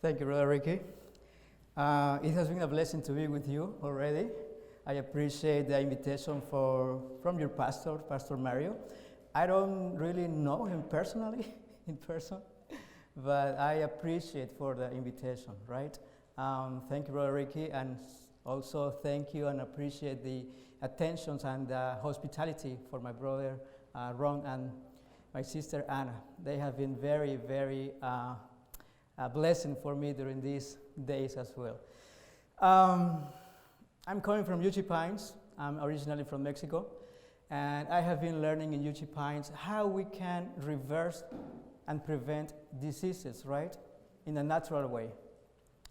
Thank you, Brother Ricky. It has been a blessing to be with you already. I appreciate the invitation from your pastor, Pastor Mario. I don't really know him personally, in person, but I appreciate for the invitation, right? Thank you, Brother Ricky, and also thank you and appreciate the attentions and the hospitality for my brother Ron and my sister Anna. They have been very, very a blessing for me during these days as well. I'm coming from Yuchi Pines. I'm originally from Mexico, and I have been learning in Yuchi Pines how we can reverse and prevent diseases, right, in a natural way.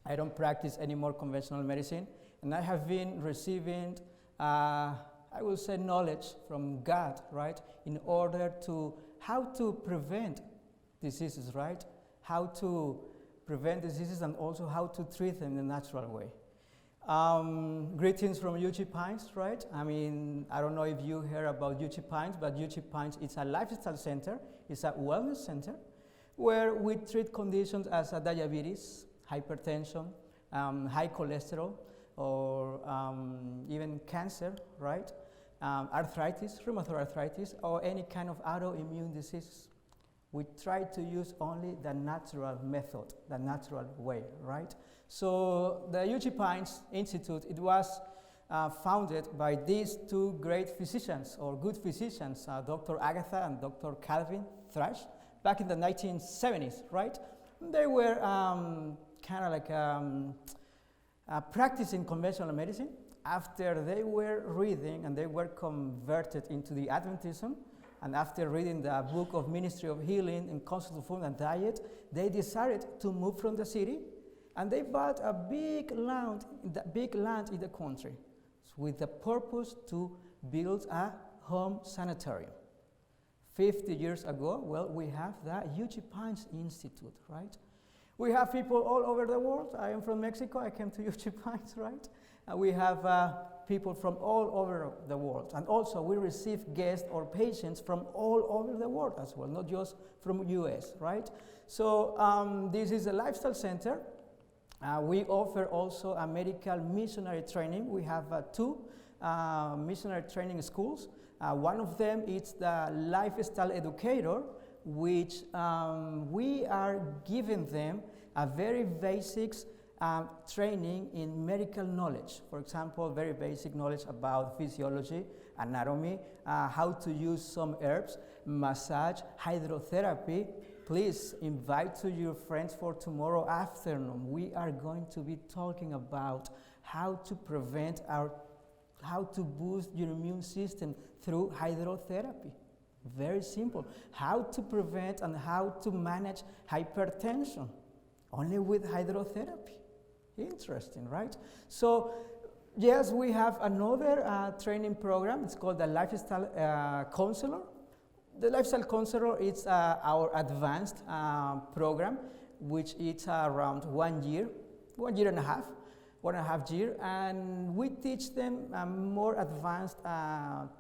I don't practice any more conventional medicine, and I have been receiving, I will say, knowledge from God, right, in order to how to prevent diseases, right, how to prevent diseases and also how to treat them in a natural way. Greetings from Yuchi Pines, right? I mean, I don't know if you heard about Yuchi Pines, but Yuchi Pines is a lifestyle center, it's a wellness center where we treat conditions as diabetes, hypertension, high cholesterol, or even cancer, right? Arthritis, rheumatoid arthritis, or any kind of autoimmune disease. We try to use only the natural method, the natural way, right? So the Yuchi Pines Institute, it was founded by these two great physicians, or good physicians, Dr. Agatha and Dr. Calvin Thrash, back in the 1970s, right? They were kind of like practicing conventional medicine after they were reading and they were converted into the Adventism. And after reading the book of Ministry of Healing and Concept of Food and Diet, they decided to move from the city, and they bought a big land in the country with the purpose to build a home sanitarium. 50 years ago, well, we have the Yuchi Pines Institute, right? We have people all over the world. I am from Mexico. I came to Yuchi Pines, right? We have people from all over the world. And also we receive guests or patients from all over the world as well, not just from US, right? So this is a lifestyle center. We offer also a medical missionary training. We have two missionary training schools. One of them is the lifestyle educator, which we are giving them a very basics training in medical knowledge. For example, very basic knowledge about physiology, anatomy, how to use some herbs, massage, hydrotherapy. Please invite to your friends for tomorrow afternoon. We are going to be talking about how to prevent how to boost your immune system through hydrotherapy. Very simple. How to prevent and how to manage hypertension only with hydrotherapy. Interesting, right? So, yes, we have another training program. It's called the Lifestyle Counselor. The Lifestyle Counselor is our advanced program, which is around 1 year, 1.5 years, 1.5 years, and we teach them more advanced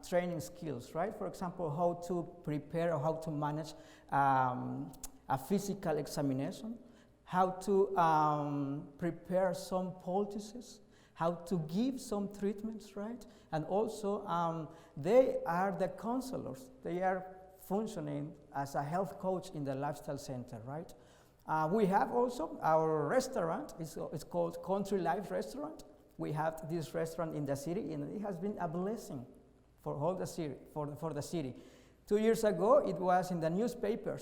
training skills, right? For example, how to prepare or how to manage a physical examination, how to prepare some poultices, how to give some treatments, right? And also, they are the counselors. They are functioning as a health coach in the lifestyle center, right? We have also our restaurant. It's called Country Life Restaurant. We have this restaurant in the city, and it has been a blessing for all the city, for the city. 2 years ago, it was in the newspaper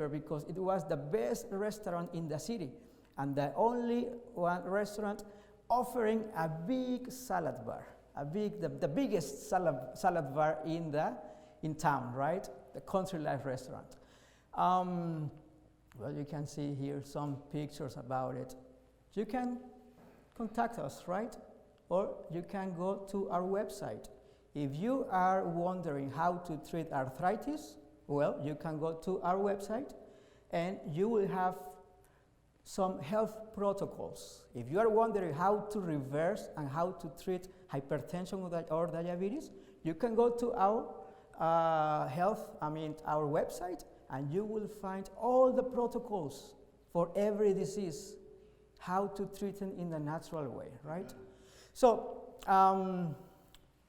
because it was the best restaurant in the city and the only one restaurant offering a big salad bar, the biggest salad bar in town, right? The Country Life Restaurant. Well, you can see here some pictures about it. You can contact us, right? Or you can go to our website. If you are wondering how to treat arthritis, well, you can go to our website and you will have some health protocols. If you are wondering how to reverse and how to treat hypertension or diabetes, you can go to our our website, and you will find all the protocols for every disease, how to treat it in the natural way, right? So,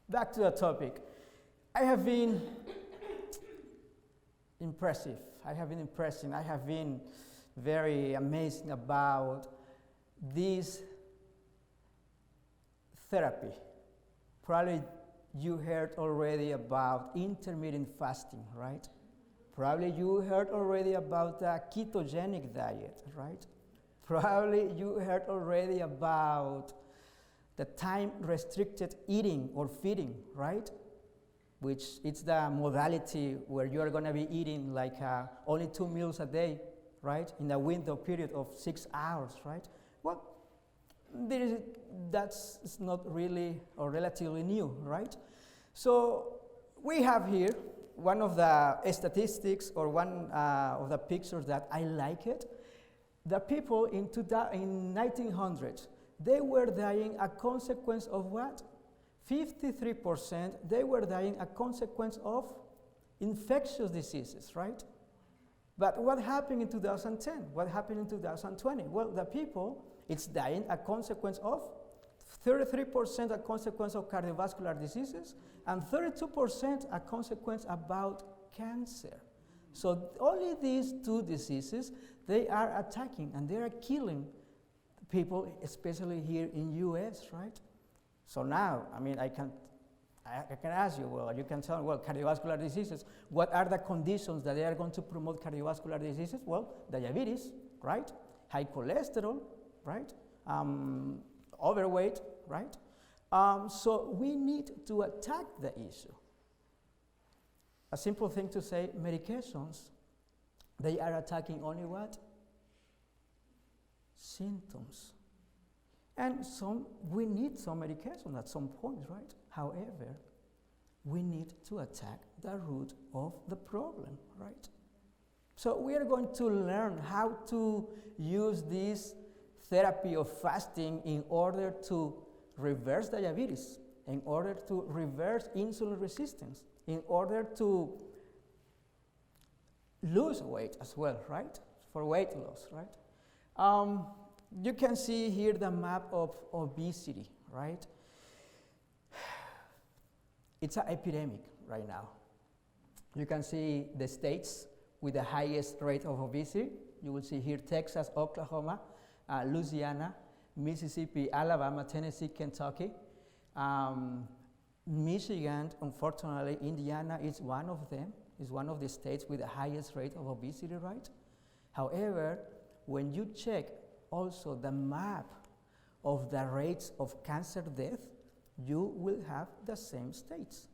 back to the topic. I have been impressive. I have been impressing. I have been very amazing about this therapy. Probably you heard already about intermittent fasting, right? Probably you heard already about the ketogenic diet, right? Probably you heard already about the time-restricted eating or feeding, right? Which it's the modality where you are going to be eating like only 2 meals a day, right? In a window period of 6 hours, right? Well, that's not really or relatively new, right? So we have here one of the statistics or one of the pictures that I like it. The people in 1900s, they were dying a consequence of what? 53%, they were dying a consequence of infectious diseases, right? But what happened in 2010? What happened in 2020? Well, the people, it's dying a consequence of 33% a consequence of cardiovascular diseases and 32% a consequence about cancer. So only these two diseases, they are attacking and they are killing people, especially here in US, right? So now, I mean, I can ask you, well, you can tell me, well, cardiovascular diseases, what are the conditions that they are going to promote cardiovascular diseases? Well, diabetes, right? High cholesterol, right? Overweight, right? So we need to attack the issue. A simple thing to say, medications, they are attacking only what? Symptoms. And we need some medication at some point, right? However, we need to attack the root of the problem, right? So we are going to learn how to use this therapy of fasting in order to reverse diabetes, in order to reverse insulin resistance, in order to lose weight as well, right? For weight loss, right? You can see here the map of obesity, right? It's an epidemic right now. You can see the states with the highest rate of obesity. You will see here Texas, Oklahoma, Louisiana, Mississippi, Alabama, Tennessee, Kentucky. Michigan, unfortunately, Indiana is one of them, is one of the states with the highest rate of obesity, right? However, when you check also the map of the rates of cancer death, you will have the same states.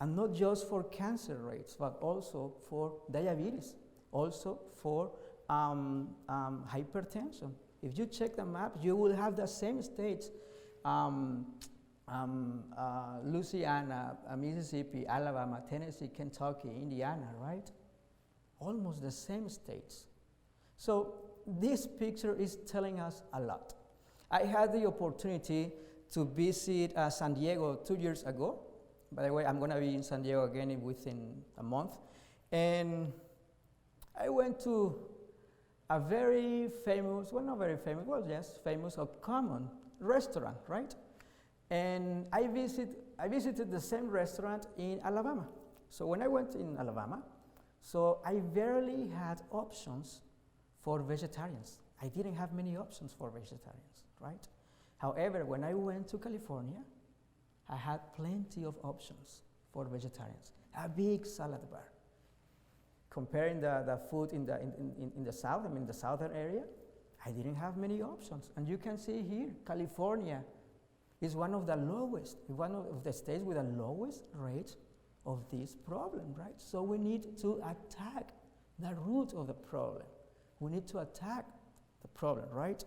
And not just for cancer rates, but also for diabetes, also for hypertension. If you check the map, you will have the same states, Louisiana, Mississippi, Alabama, Tennessee, Kentucky, Indiana, right? Almost the same states. So this picture is telling us a lot. I had the opportunity to visit San Diego 2 years ago. By the way, I'm going to be in San Diego again within a month. And I went to a very famous, well, not very famous, well, yes, famous or common restaurant, right? And I visited the same restaurant in Alabama. So when I went in Alabama, so I barely had options for vegetarians. I didn't have many options for vegetarians, right? However, when I went to California, I had plenty of options for vegetarians. A big salad bar. Comparing the food in the south, I mean the southern area, I didn't have many options. And you can see here, California is one of the lowest, one of the states with the lowest rate of this problem, right? So we need to attack the root of the problem. We need to attack the problem, right?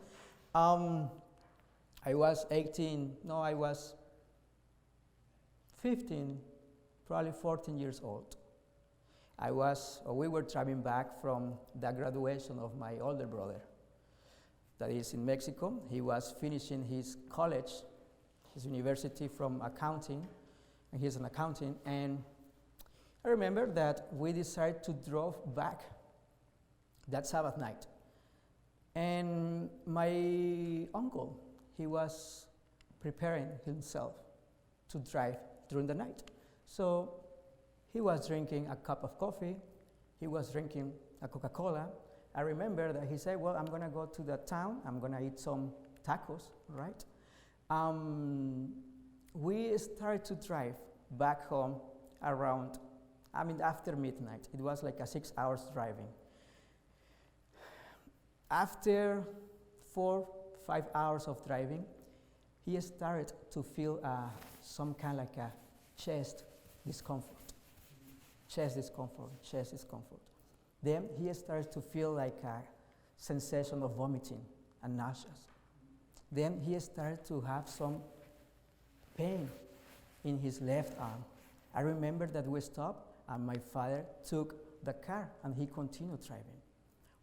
I was 15, probably 14 years old. We were traveling back from the graduation of my older brother that is in Mexico. He was finishing his college, his university from accounting, and he's an accountant. And I remember that we decided to drive back that Sabbath night. And my uncle, he was preparing himself to drive during the night. So he was drinking a cup of coffee, he was drinking a Coca-Cola. I remember that he said, well, I'm going to go to the town, I'm going to eat some tacos, right? We started to drive back home around, after midnight. It was like a 6 hours driving. After 4-5 hours of driving, he started to feel some kind like a chest discomfort. Then he started to feel like a sensation of vomiting and nausea. Then he started to have some pain in his left arm. I remember that we stopped and my father took the car and he continued driving.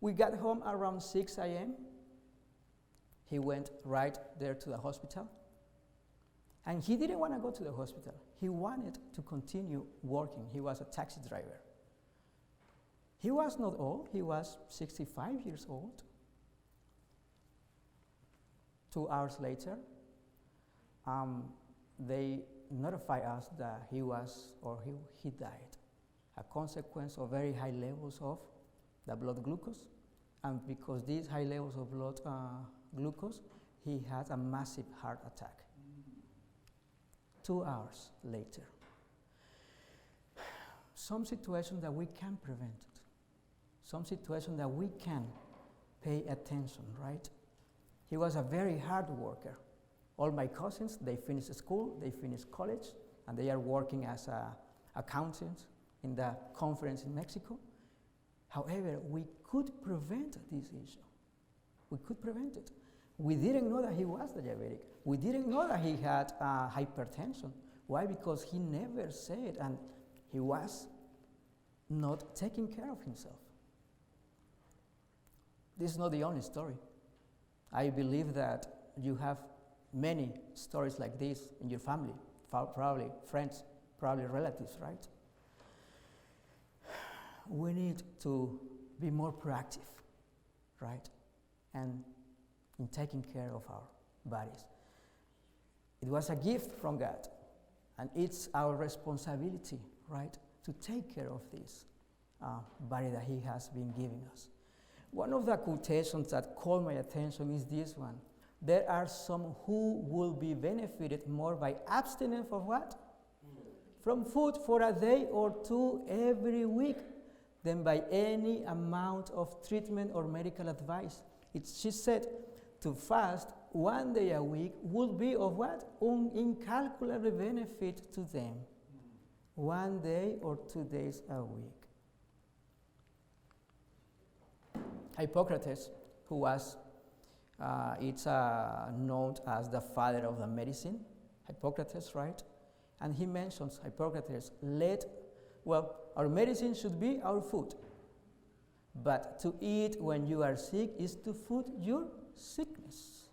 We got home around 6 a.m. He went right there to the hospital. And he didn't want to go to the hospital. He wanted to continue working. He was a taxi driver. He was not old. He was 65 years old. 2 hours later, they notified us that he died, a consequence of very high levels of the blood glucose. And because these high levels of blood glucose, he had a massive heart attack. 2 hours later. Some situations that we can prevent it. Some situations that we can pay attention, right? He was a very hard worker. All my cousins, they finished school, they finished college, and they are working as accountants in the conference in Mexico. However, we could prevent this issue. We could prevent it. We didn't know that he was diabetic. We didn't know that he had hypertension. Why? Because he never said, and he was not taking care of himself. This is not the only story. I believe that you have many stories like this in your family, probably friends, probably relatives, right? We need to be more proactive, right? And in taking care of our bodies. It was a gift from God, and it's our responsibility, right, to take care of this body that He has been giving us. One of the quotations that caught my attention is this one. There are some who will be benefited more by abstaining from what? From food for a day or two every week than by any amount of treatment or medical advice. She said, to fast 1 day a week would be of what? Incalculable benefit to them. 1 day or 2 days a week. Hippocrates, who was, known as the father of the medicine, Hippocrates, right? And he mentions, Hippocrates, our medicine should be our food. But to eat when you are sick is to feed your sickness.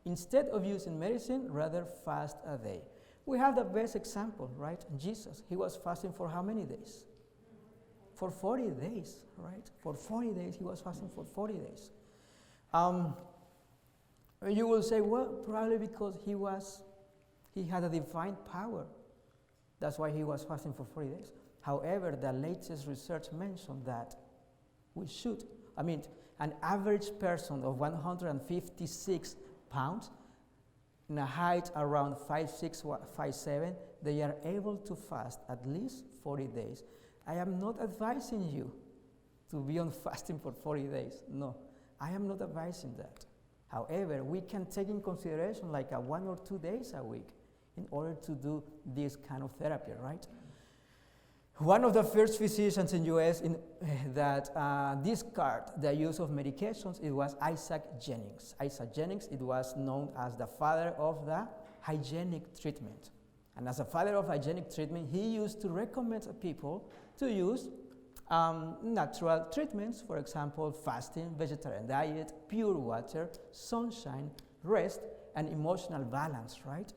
Instead of using medicine, rather fast a day. We have the best example, right? Jesus, he was fasting for how many days? For 40 days, right? For 40 days, he was fasting for 40 days. You will say, well, probably because he had a divine power. That's why he was fasting for 40 days. However, the latest research mentioned that an average person of 156 pounds, in a height around 5'6", 5'7", they are able to fast at least 40 days. I am not advising you to be on fasting for 40 days. No, I am not advising that. However, we can take in consideration like 1 or 2 days a week in order to do this kind of therapy, right? One of the first physicians in U.S. that discarded the use of medications, it was Isaac Jennings. Isaac Jennings, it was known as the father of the hygienic treatment. And as a father of hygienic treatment, he used to recommend people to use natural treatments, for example, fasting, vegetarian diet, pure water, sunshine, rest, and emotional balance, right?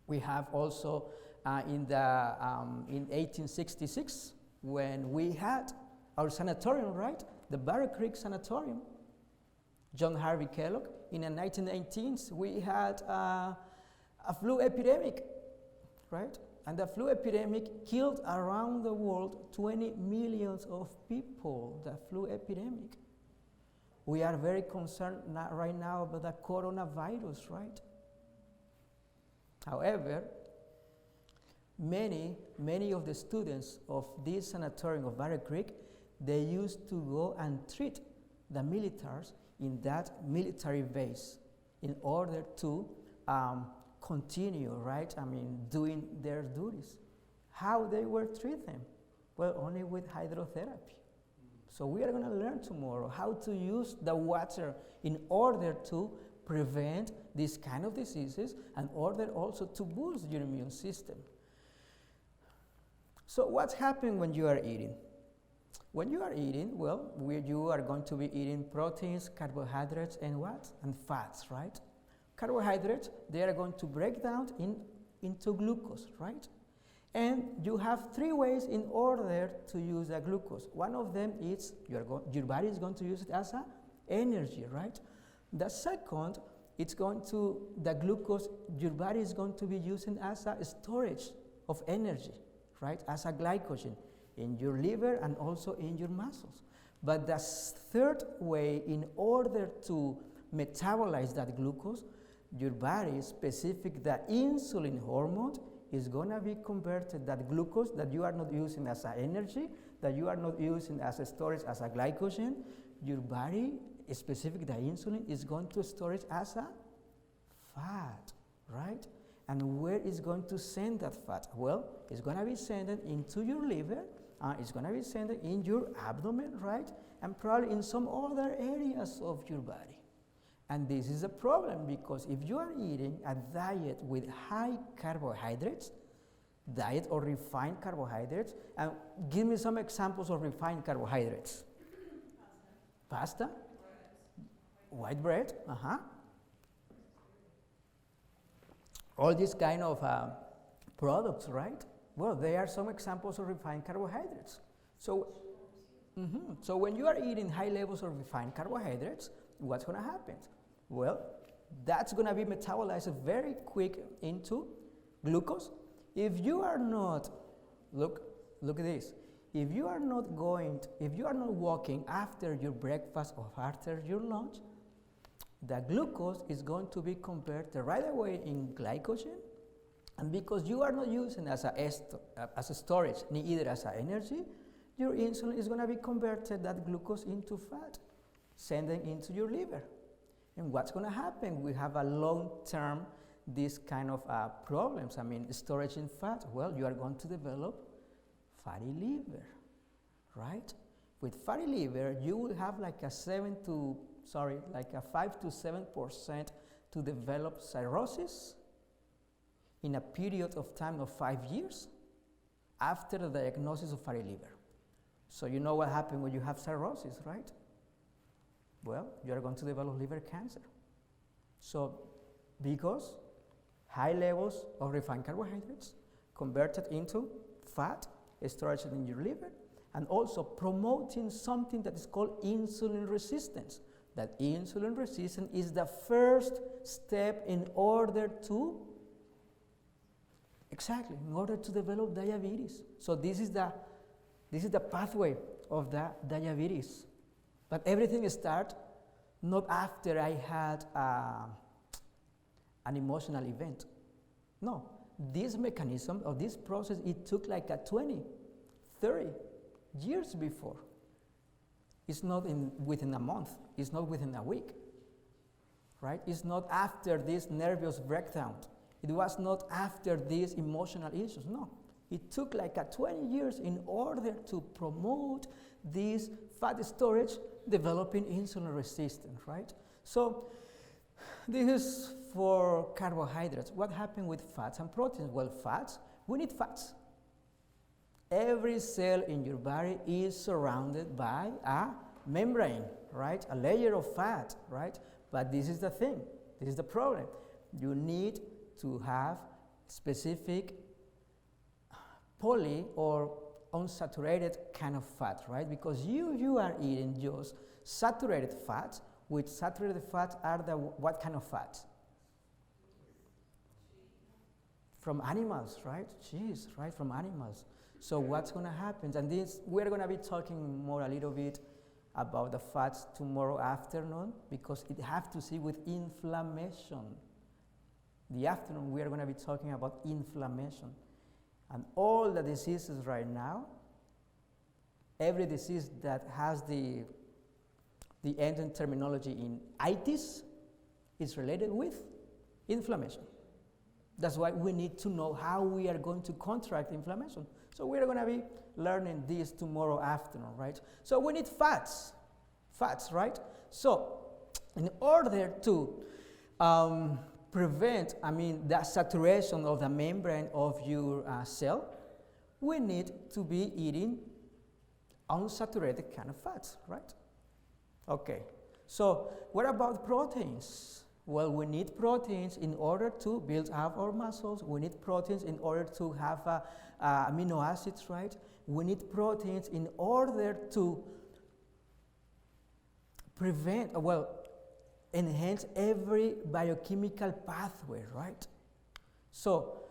We have also in 1866, when we had our sanatorium, right? The Barrow Creek Sanatorium. John Harvey Kellogg. In the 1918s, we had a flu epidemic, right? And the flu epidemic killed around the world 20 million of people, the flu epidemic. We are very concerned right now about the coronavirus, right? However, many of the students of this sanatorium of Barrow Creek, they used to go and treat the militaries in that military base in order to continue, right? I mean, doing their duties. How they were treating them? Well, only with hydrotherapy. So we are going to learn tomorrow how to use the water in order to prevent these kind of diseases and order also to boost your immune system. So what's happening when you are eating? When you are eating, well, you are going to be eating proteins, carbohydrates, and what? And fats, right? Carbohydrates, they are going to break down into glucose, right? And you have three ways in order to use the glucose. One of them is your body is going to use it as a energy, right? The second, the glucose, your body is going to be using as a storage of energy, right? As a glycogen in your liver and also in your muscles. But the third way, in order to metabolize that glucose, your body, specific the insulin hormone, is going to be converted that glucose that you are not using as an energy, that you are not using as a storage, as a glycogen, your body, specific the insulin, is going to store it as a fat, right? And where is going to send that fat? Well, it's going to be sent into your liver, it's going to be sent in your abdomen, right? And probably in some other areas of your body. And this is a problem because if you are eating a diet with high carbohydrates, diet or refined carbohydrates, and give me some examples of refined carbohydrates. Pasta? White bread? All these kind of products, right? Well, they are some examples of refined carbohydrates. So when you are eating high levels of refined carbohydrates, what's going to happen? Well, that's going to be metabolized very quick into glucose. If you are not, look at this. If you are not walking after your breakfast or after your lunch, the glucose is going to be converted right away in glycogen. And because you are not using as a storage, neither as an energy, your insulin is going to be converted that glucose into fat, sending into your liver. And what's going to happen? We have a long-term, these kind of problems. I mean, storage in fat. Well, you are going to develop fatty liver, right? With fatty liver, you will have like a 5 to 7% to develop cirrhosis in a period of time of 5 years after the diagnosis of fatty liver. So you know what happens when you have cirrhosis, right? Well, you are going to develop liver cancer. So because high levels of refined carbohydrates converted into fat, stored in your liver, and also promoting something that is called insulin resistance. That insulin resistance is the first step in order to develop diabetes. So this is the pathway of the diabetes. But everything starts not after I had an emotional event. No, this mechanism or this process, it took like 20, 30 years before. It's not within a month. It's not within a week, right? It's not after this nervous breakdown. It was not after these emotional issues. No, it took like 20 years in order to promote this fat storage, developing insulin resistance, right? So this is for carbohydrates. What happened with fats and proteins? Well, fats, we need fats. Every cell in your body is surrounded by a membrane, right? A layer of fat, right? But this is the thing. This is the problem. You need to have specific poly or unsaturated kind of fat, right? Because you are eating just saturated fats, which saturated fats are what kind of fats? From animals, right? Cheese, right? From animals. So what's going to happen? And this, we're going to be talking more a little bit about the fats tomorrow afternoon, because it has to see with inflammation. The afternoon we are going to be talking about inflammation. And all the diseases right now, every disease that has the ending terminology in itis is related with inflammation. That's why we need to know how we are going to contract inflammation. So we're going to be learning this tomorrow afternoon, right? So we need fats, right? So in order to prevent, the saturation of the membrane of your cell, we need to be eating unsaturated kind of fats, right? Okay, so what about proteins? Well, we need proteins in order to build up our muscles. We need proteins in order to have amino acids, right? We need proteins in order to enhance every biochemical pathway, right? So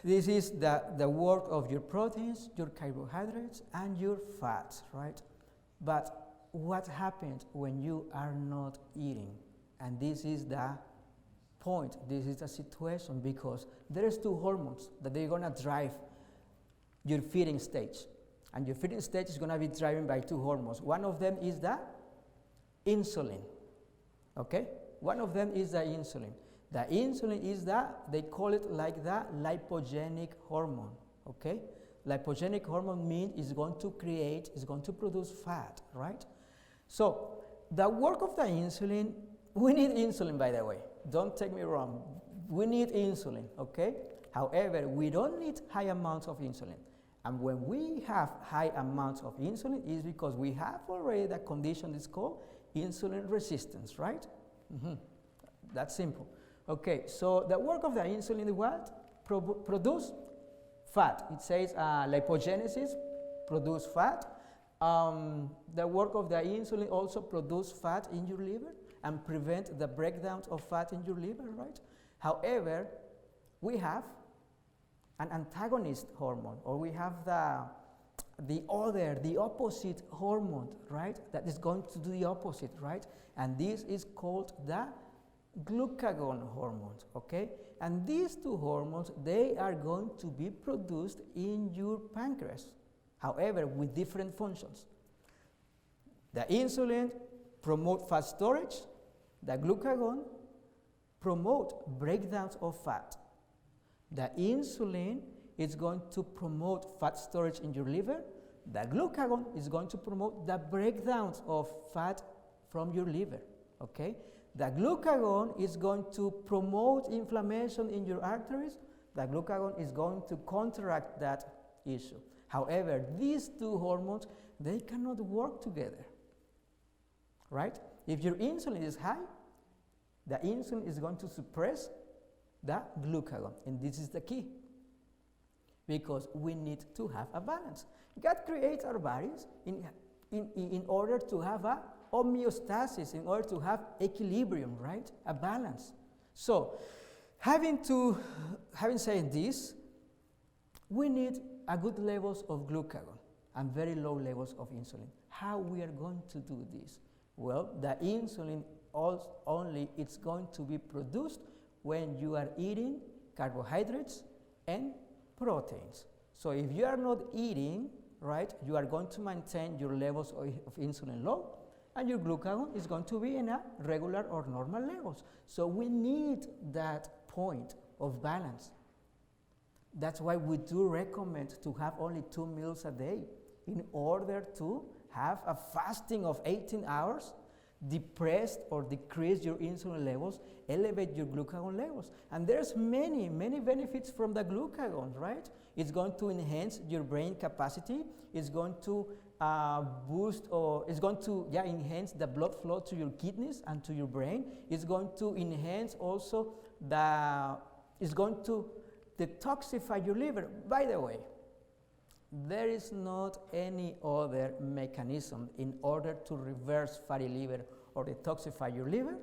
this is the work of your proteins, your carbohydrates, and your fats, right? But what happens when you are not eating? And this is the point, this is the situation, because there's two hormones that they're going to drive your feeding stage. And your feeding stage is going to be driven by two hormones. One of them is the insulin, okay? One of them is the insulin. The insulin is they call it like the lipogenic hormone, okay? Lipogenic hormone means it's going to produce fat, right? So the work of the insulin, we need insulin, by the way. Don't take me wrong. We need insulin, okay? However, we don't need high amounts of insulin. And when we have high amounts of insulin, it's because we have already the condition that's called insulin resistance, right? That's simple. Okay, so the work of the insulin is what? Produce fat. It says lipogenesis, produce fat. The work of the insulin also produce fat in your liver and prevent the breakdown of fat in your liver, right? However, we have an antagonist hormone, or we have the opposite hormone, right? That is going to do the opposite, right? And this is called the glucagon hormones, okay? And these two hormones, they are going to be produced in your pancreas, however, with different functions. The insulin promotes fat storage. The glucagon promote breakdowns of fat. The insulin is going to promote fat storage in your liver. The glucagon is going to promote the breakdowns of fat from your liver, okay? The glucagon is going to promote inflammation in your arteries. The glucagon is going to counteract that issue. However, these two hormones, they cannot work together, right? If your insulin is high, the insulin is going to suppress the glucagon, and this is the key, because we need to have a balance. God creates our bodies in order to have a homeostasis, in order to have equilibrium, right? A balance. So, having said this, we need a good levels of glucagon and very low levels of insulin. How we are going to do this? Well, the insulin only it's going to be produced when you are eating carbohydrates and proteins. So if you are not eating, right, you are going to maintain your levels of insulin low, and your glucagon is going to be in a regular or normal levels. So we need that point of balance. That's why we do recommend to have only 2 meals a day in order to have a fasting of 18 hours, depress or decrease your insulin levels, elevate your glucagon levels. And there's many benefits from the glucagon, right? It's going to enhance your brain capacity. It's going to enhance the blood flow to your kidneys and to your brain. It's going to enhance also it's going to detoxify your liver. By the way, there is not any other mechanism in order to reverse fatty liver or detoxify your liver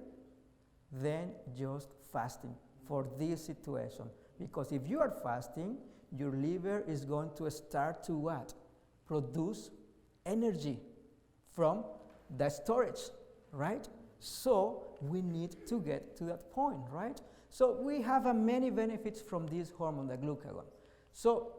than just fasting for this situation. Because if you are fasting, your liver is going to start to what? Produce energy from the storage, right? So we need to get to that point, right? So we have many benefits from this hormone, the glucagon. So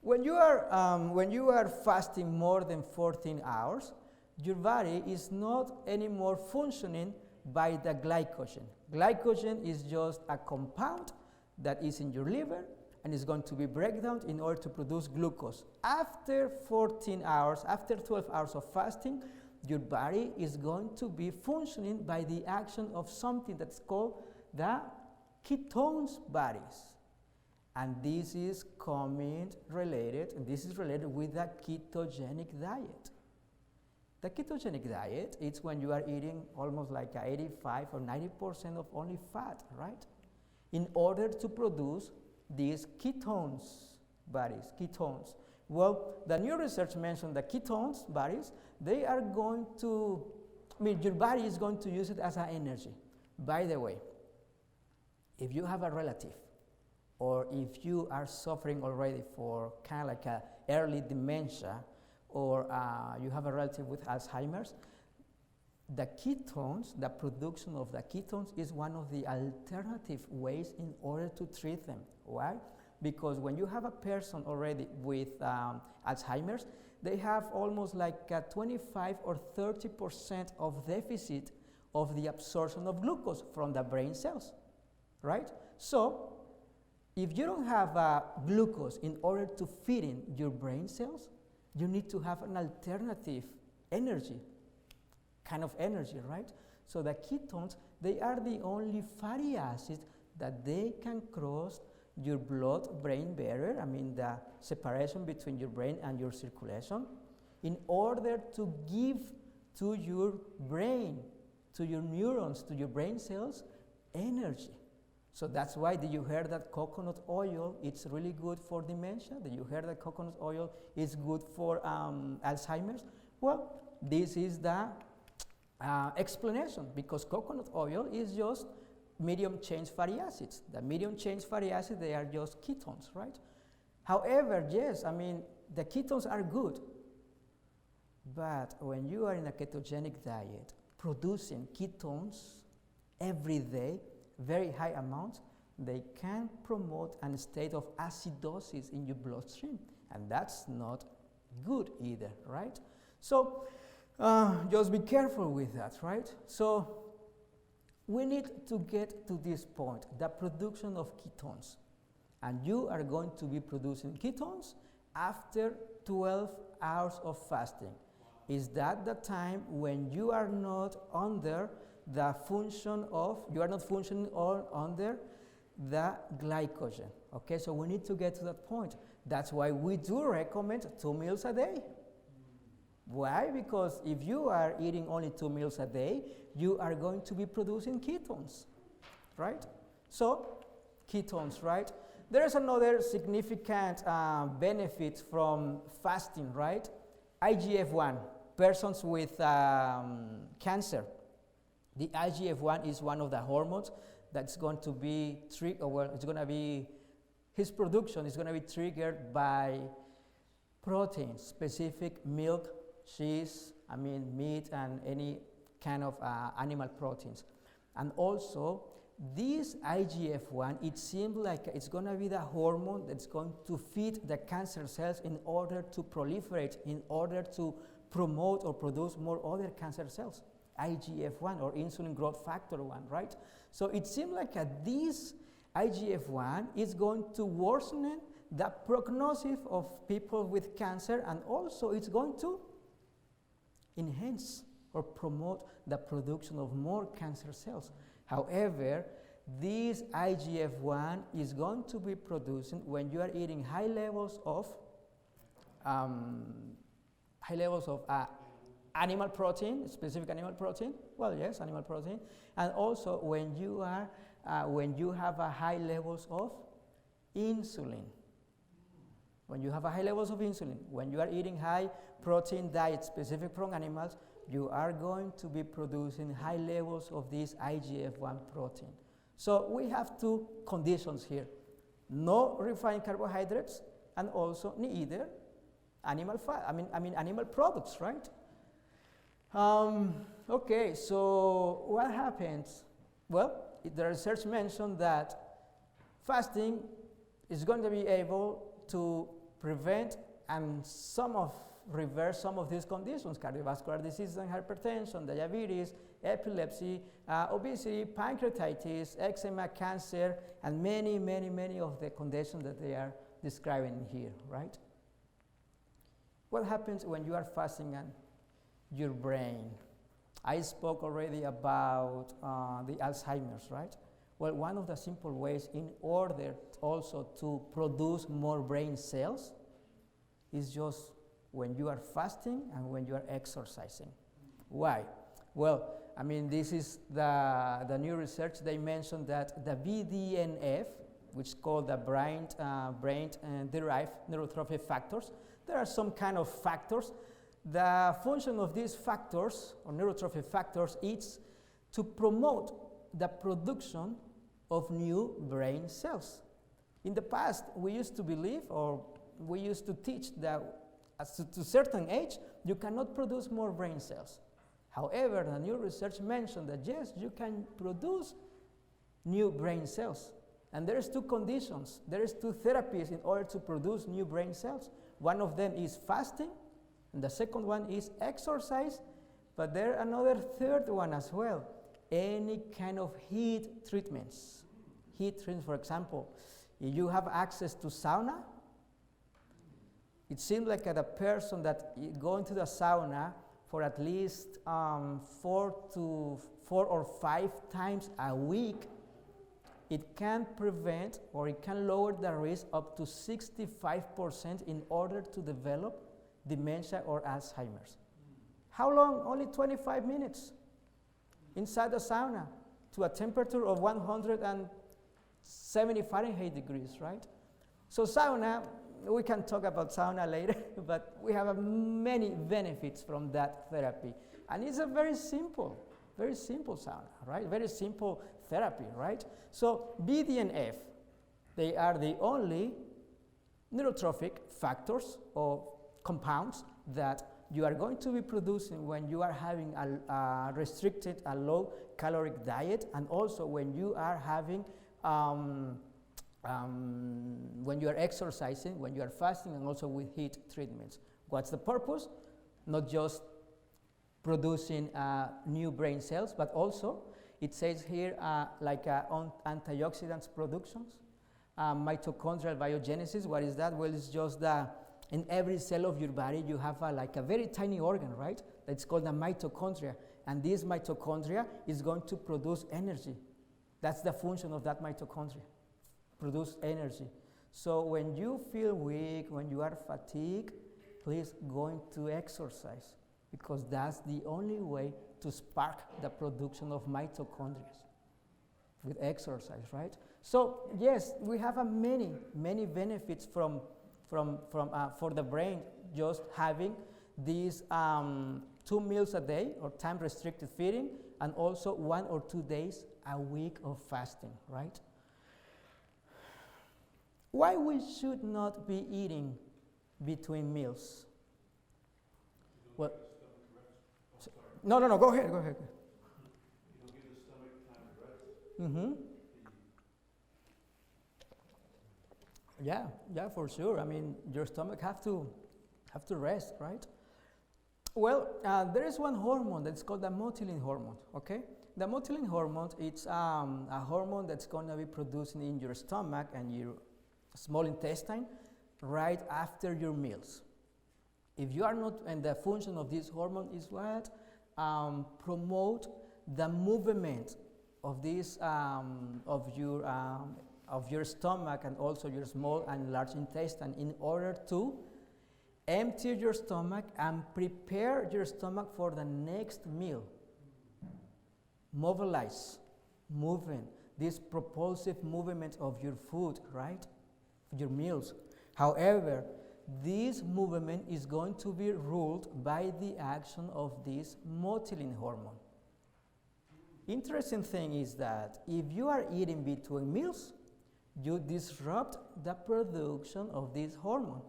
when you are fasting more than 14 hours, your body is not anymore functioning by the glycogen. Glycogen is just a compound that is in your liver and is going to be broken down in order to produce glucose. After 14 hours, after 12 hours of fasting, your body is going to be functioning by the action of something that's called the ketones bodies. And this is related with the ketogenic diet. The ketogenic diet is when you are eating almost like 85 or 90% of only fat, right? In order to produce these ketones bodies, ketones. Well, the new research mentioned the ketones bodies, they are going to, your body is going to use it as an energy. By the way, if you have a relative or if you are suffering already for kind of like a early dementia or you have a relative with Alzheimer's, the ketones, the production of the ketones is one of the alternative ways in order to treat them. Why? Because when you have a person already with Alzheimer's, they have almost like a 25 or 30% of deficit of the absorption of glucose from the brain cells, right? So if you don't have glucose in order to feed in your brain cells, you need to have an alternative energy, kind of energy, right? So the ketones, they are the only fatty acids that they can cross your blood-brain barrier, the separation between your brain and your circulation, in order to give to your brain, to your neurons, to your brain cells, energy. So that's why, did you hear that coconut oil, it's really good for dementia? Did you hear that coconut oil is good for Alzheimer's? Well, this is the explanation, because coconut oil is just medium chain fatty acids. The medium chain fatty acids, they are just ketones, right? However, yes, the ketones are good, but when you are in a ketogenic diet, producing ketones every day, very high amounts, they can promote a state of acidosis in your bloodstream, and that's not good either, right? So just be careful with that, right? So we need to get to this point, the production of ketones. And you are going to be producing ketones after 12 hours of fasting. Is that the time when you are not under the function of, you are not functioning under the glycogen? Okay, so we need to get to that point. That's why we do recommend 2 meals a day. Why? Because if you are eating only 2 meals a day, you are going to be producing ketones, right? So, ketones, right? There's another significant benefit from fasting, right? IGF-1, persons with cancer. The IGF-1 is one of the hormones that's going to be his production is going to be triggered by proteins, specific milk, cheese, meat, and any kind of animal proteins. And also, this IGF-1, it seems like it's going to be the hormone that's going to feed the cancer cells in order to proliferate, in order to promote or produce more other cancer cells. IGF-1 or insulin growth factor 1, right? So it seems like this IGF-1 is going to worsen the prognosis of people with cancer, and also it's going to enhance or promote the production of more cancer cells. However, this IGF-1 is going to be produced when you are eating high levels of animal protein, specific animal protein. Well, yes, animal protein, and also when you have a high levels of insulin. when you have a high levels of insulin, when you are eating high protein diet specific from animals, you are going to be producing high levels of this IGF-1 protein. So we have two conditions here. No refined carbohydrates, and also neither animal fat, animal products, right? Okay, so what happens? Well, the research mentioned that fasting is going to be able to prevent and reverse some of these conditions: cardiovascular disease and hypertension, diabetes, epilepsy, obesity, pancreatitis, eczema, cancer, and many, many, many of the conditions that they are describing here, right? What happens when you are fasting and your brain? I spoke already about the Alzheimer's, right? Well, one of the simple ways in order also to produce more brain cells is just when you are fasting and when you are exercising. Why? Well, this is the new research. They mentioned that the BDNF, which is called the brain-derived neurotrophic factors, there are some kind of factors. The function of these factors, or neurotrophic factors, is to promote the production of new brain cells. In the past, we used to believe, or we used to teach that to a certain age, you cannot produce more brain cells. However, the new research mentioned that yes, you can produce new brain cells. And there's two conditions. There's two therapies in order to produce new brain cells. One of them is fasting, and the second one is exercise, but there's another third one as well: any kind of heat treatments. Heat treatments, for example, if you have access to sauna, it seems like a person that going to the sauna for at least 4 or 5 times a week, it can prevent, or it can lower the risk up to 65% in order to develop dementia or Alzheimer's. How long? Only 25 minutes inside the sauna to a temperature of 170 Fahrenheit degrees, right? So sauna, we can talk about sauna later, but we have many benefits from that therapy. And it's a very simple sauna, right? Very simple therapy, right? So BDNF, they are the only neurotrophic factors or compounds that you are going to be producing when you are having a restricted, a low caloric diet, and also when you are having when you are exercising, when you are fasting, and also with heat treatments. What's the purpose? Not just producing new brain cells, but also, it says here, antioxidants productions, mitochondrial biogenesis. What is that? Well, it's just in every cell of your body, you have a very tiny organ, right? That's called the mitochondria. And this mitochondria is going to produce energy. That's the function of that mitochondria, produce energy. So when you feel weak, when you are fatigued, please go into exercise, because that's the only way to spark the production of mitochondria with exercise, right? So yes, we have many benefits for the brain just having these 2 meals a day or time restricted feeding, and also 1 or 2 days a week of fasting, right? Why we should not be eating between meals? Well, no, go ahead. You don't give the stomach time to rest. Mm-hmm. Yeah, for sure. Your stomach have to rest, right? Well, there is one hormone that's called the motilin hormone, okay? The motilin hormone, it's a hormone that's going to be produced in your stomach and your small intestine right after your meals. If you are not, and the function of this hormone is what? Promote the movement of this, of your stomach and also your small and large intestine, in order to empty your stomach and prepare your stomach for the next meal. Mobilize, movement, this propulsive movement of your food, right? Your meals. However, this movement is going to be ruled by the action of this motilin hormone. Interesting thing is that if you are eating between meals, you disrupt the production of this hormone.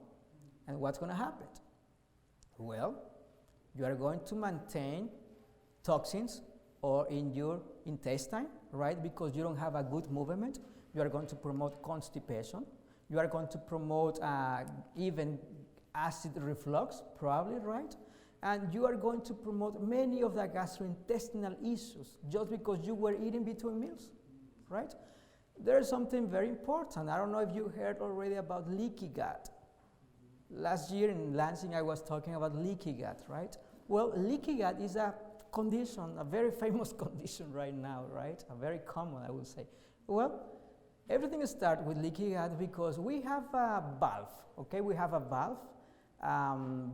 And what's going to happen? Well, you are going to maintain toxins or in your intestine, right? Because you don't have a good movement. You are going to promote constipation. You are going to promote even acid reflux, probably, right? And you are going to promote many of the gastrointestinal issues just because you were eating between meals, right? There's something very important. I don't know if you heard already about leaky gut. Last year in Lansing, I was talking about leaky gut, right? Well, leaky gut is a condition, a very famous condition right now, right? A very common, I would say. Well, everything starts with leaky gut because we have a valve, okay? We have a valve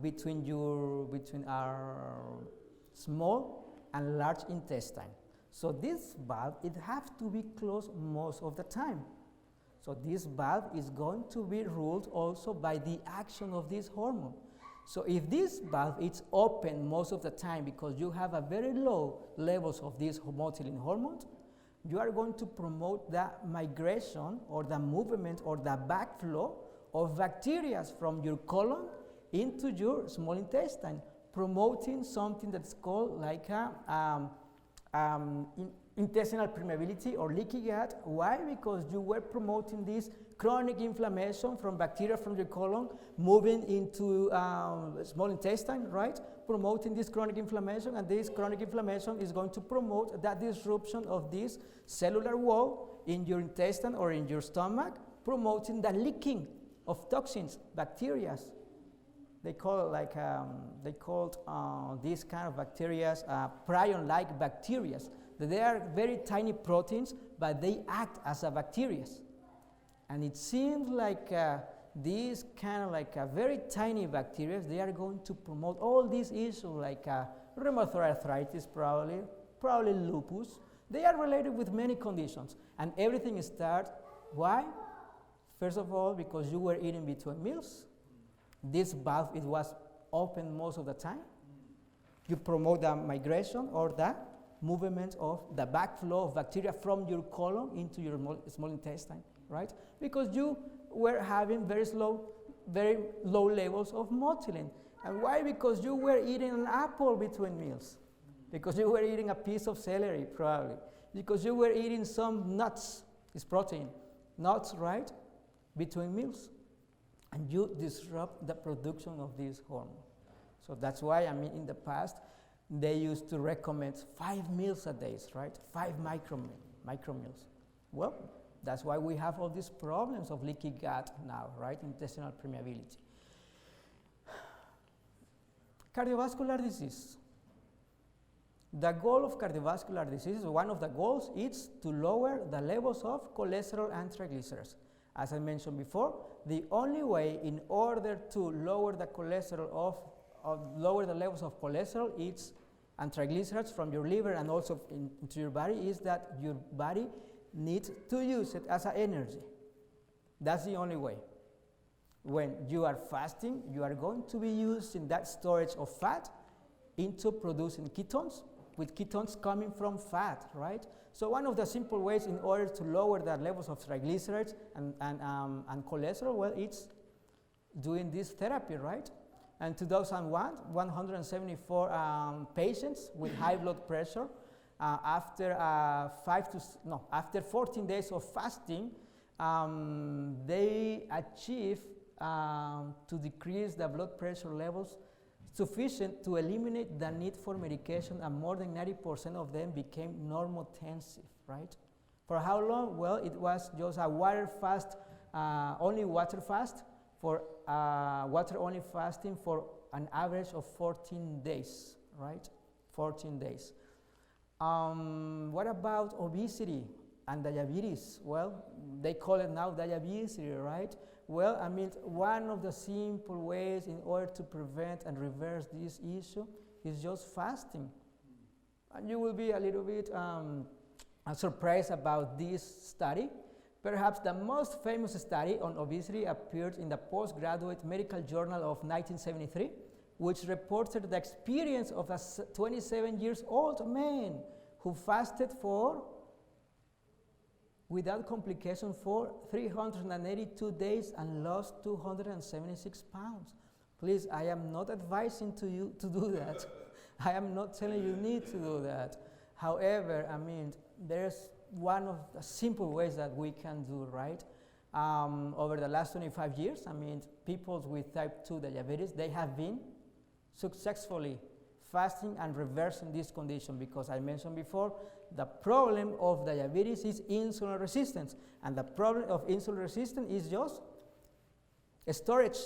between our small and large intestine. So this valve, it has to be closed most of the time. So this valve is going to be ruled also by the action of this hormone. So if this valve is open most of the time because you have a very low levels of this motilin hormone, you are going to promote the migration or the movement or the backflow of bacteria from your colon into your small intestine, promoting something that's called like a intestinal permeability or leaky gut. Why? Because you were promoting this chronic inflammation from bacteria from your colon moving into small intestine, right? Promoting this chronic inflammation, and this chronic inflammation is going to promote that disruption of this cellular wall in your intestine or in your stomach, promoting the leaking of toxins, bacteria. They call it like these kind of bacteria prion-like bacteria. They are very tiny proteins, but they act as a bacteria. And it seems like these kind of like very tiny bacteria, they are going to promote all these issues like rheumatoid arthritis, probably lupus. They are related with many conditions. And everything starts, why? First of all, because you were eating between meals. This valve, it was open most of the time. You promote the migration or the movement of the backflow of bacteria from your colon into your small intestine, right? Because you were having very low levels of motilin. And why? Because you were eating an apple between meals. Because you were eating a piece of celery, probably. Because you were eating some nuts, it's protein, nuts, right? Between meals. And you disrupt the production of this hormone. So that's why, I mean, in the past, they used to recommend 5 meals a day, right? 5 micro meals. Well, that's why we have all these problems of leaky gut now, right? Intestinal permeability. Cardiovascular disease. The goal of cardiovascular disease, one of the goals, is to lower the levels of cholesterol and triglycerides. As I mentioned before, the only way in order to lower the cholesterol lower the levels of cholesterol and triglycerides from your liver and also into your body is that your body needs to use it as an energy. That's the only way. When you are fasting, you are going to be using that storage of fat into producing ketones, with ketones coming from fat, right? So one of the simple ways in order to lower the levels of triglycerides and cholesterol, well, it's doing this therapy, right? In 2001, 174 patients with high blood pressure, after 14 days of fasting, they achieved to decrease the blood pressure levels sufficient to eliminate the need for medication, and more than 90% of them became normotensive, right? For how long? Well, it was just a water fast, only water fast, for water only fasting for an average of 14 days, right? 14 days. What about obesity and diabetes? Well, they call it now diabetes, right? Well, I mean, one of the simple ways in order to prevent and reverse this issue is just fasting. And you will be a little bit surprised about this study, Perhaps the most famous study on obesity appeared in the Postgraduate Medical Journal of 1973, which reported the experience of a 27 years old man who fasted without complication for 382 days and lost 276 pounds. Please, I am not advising to you to do that. I am not telling you need to do that. However, I mean, there's one of the simple ways that we can do, right? Over the last 25 years, I mean, people with type 2 diabetes, they have been successfully fasting and reversing this condition, because I mentioned before, the problem of diabetes is insulin resistance, and the problem of insulin resistance is just a storage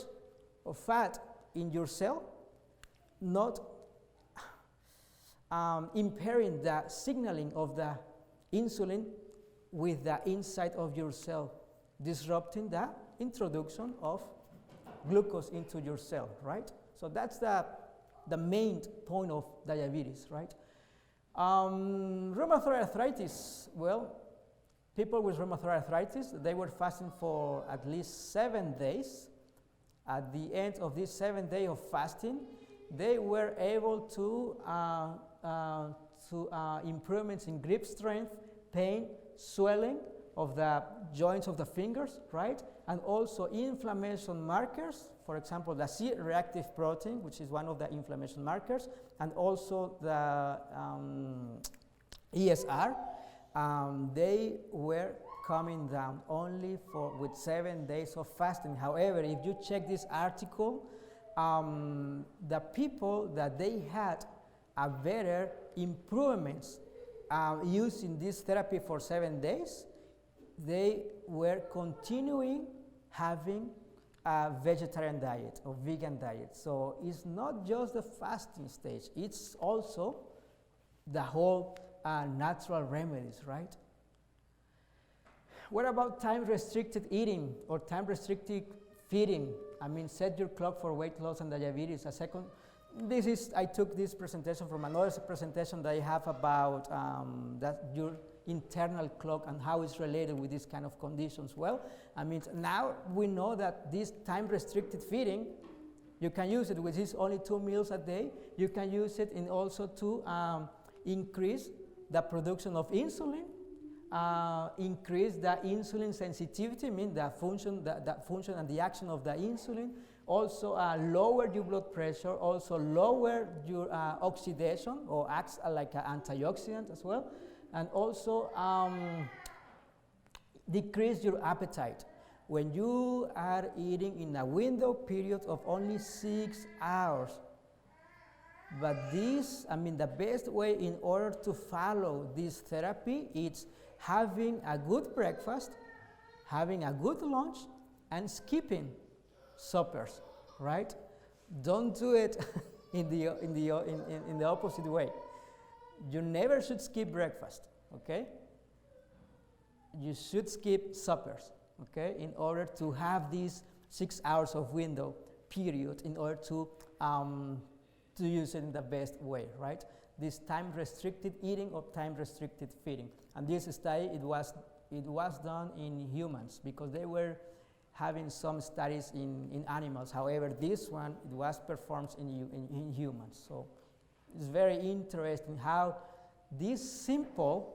of fat in your cell, not impairing the signaling of the insulin with the inside of your cell, disrupting the introduction of glucose into your cell, right? So that's the main point of diabetes, right? Rheumatoid arthritis, well, people with rheumatoid arthritis, they were fasting for at least 7 days. At the end of this 7 days of fasting, they were able to improvements in grip strength, pain, swelling of the joints of the fingers, right? And also inflammation markers, for example, the C-reactive protein, which is one of the inflammation markers, and also the ESR, they were coming down only with 7 days of fasting. However, if you check this article, the people that they had a better improvements using this therapy for 7 days, they were continuing having a vegetarian diet or vegan diet. So it's not just the fasting stage, it's also the whole natural remedies, right? What about time-restricted eating or time-restricted feeding? I mean, set your clock for weight loss and diabetes. I took this presentation from another presentation that I have about your internal clock and how it's related with these kind of conditions. Well, I mean, now we know that this time-restricted feeding, you can use it with this only 2 meals a day. You can use it in also to increase the production of insulin, increase the insulin sensitivity, mean the function and the action of the insulin. Also lower your blood pressure, also lower your oxidation, or acts like an antioxidant as well, and also decrease your appetite. When you are eating in a window period of only 6 hours, but this, I mean, the best way in order to follow this therapy is having a good breakfast, having a good lunch, and skipping suppers, right? Don't do it in the opposite way. You never should skip breakfast, okay? You should skip suppers, okay? In order to have these 6 hours of window period, in order to use it in the best way, right? This time-restricted eating or time-restricted feeding. And this study, it was done in humans, because they were having some studies in animals. However, this one, it was performed in humans. So it's very interesting how this simple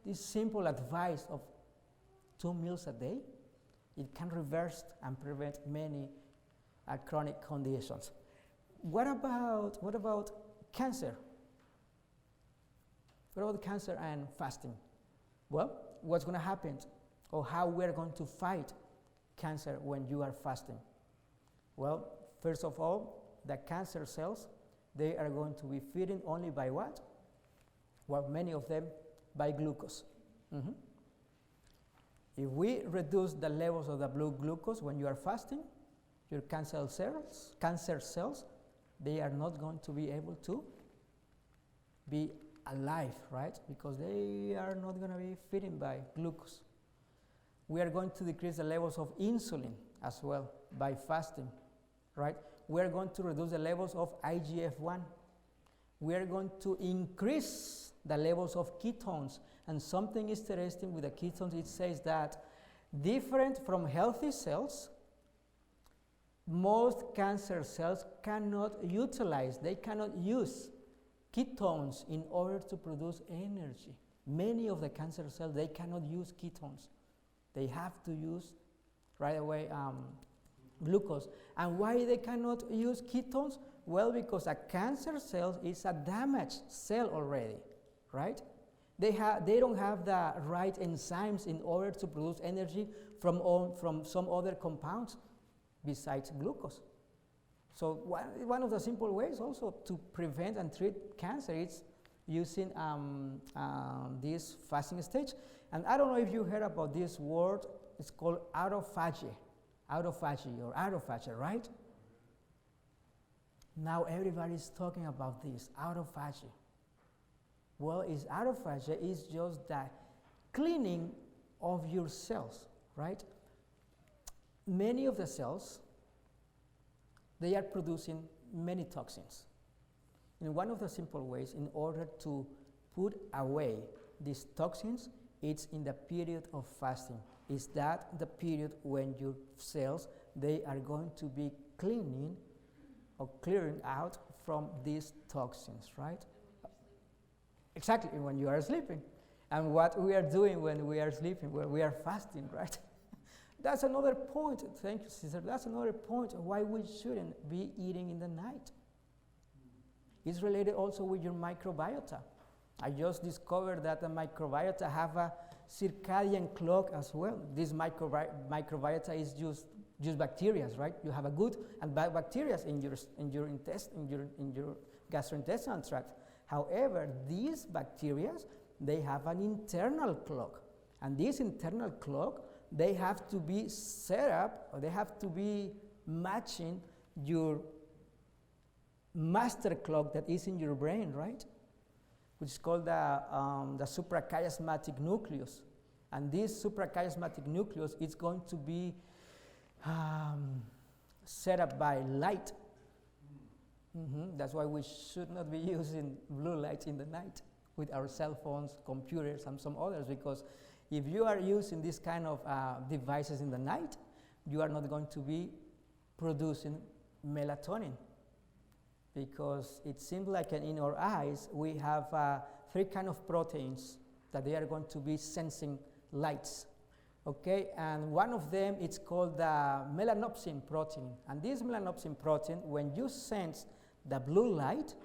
advice of 2 meals a day, it can reverse and prevent many chronic conditions. What about cancer? What about cancer and fasting? Well, what's going to happen, or how we're going to fight cancer when you are fasting? Well, first of all, the cancer cells, they are going to be feeding only by what? Well, many of them by glucose. Mm-hmm. If we reduce the levels of the blood glucose when you are fasting, your cancer cells, they are not going to be able to be alive, right? Because they are not going to be feeding by glucose. We are going to decrease the levels of insulin as well by fasting, right? We are going to reduce the levels of IGF-1. We are going to increase the levels of ketones. And something interesting with the ketones, it says that Different from healthy cells, most cancer cells cannot utilize, they cannot use ketones in order to produce energy. Many of the cancer cells, they cannot use ketones. They have to use right away glucose. And why they cannot use ketones? Well, because a cancer cell is a damaged cell already, right? They don't have the right enzymes in order to produce energy from some other compounds besides glucose. So one of the simple ways also to prevent and treat cancer is using this fasting stage. And I don't know if you heard about this word. It's called autophagy, right? Now everybody's talking about this, autophagy. Well, autophagy is just the cleaning of your cells, right? Many of the cells, they are producing many toxins. And one of the simple ways in order to put away these toxins, it's in the period of fasting. Is that the period when your cells, they are going to be cleaning or clearing out from these toxins, right? Exactly, when you are sleeping. And what we are doing when we are sleeping, well, we are fasting, right? That's another point, thank you, sister. That's another point why we shouldn't be eating in the night. It's related also with your microbiota. I just discovered that the microbiota have a circadian clock as well. This microbiota is just bacteria, right? You have a good and bad bacteria in your gastrointestinal tract. However, these bacteria, they have an internal clock. And this internal clock, they have to be set up, or they have to be matching your master clock that is in your brain, right? Which is called the suprachiasmatic nucleus. And this suprachiasmatic nucleus is going to be set up by light. That's why we should not be using blue light in the night with our cell phones, computers, and some others, because if you are using this kind of devices in the night, you are not going to be producing melatonin, because it seems like in our eyes we have 3 kind of proteins that they are going to be sensing lights. Okay, and one of them is called the melanopsin protein. And this melanopsin protein, when you sense the blue light,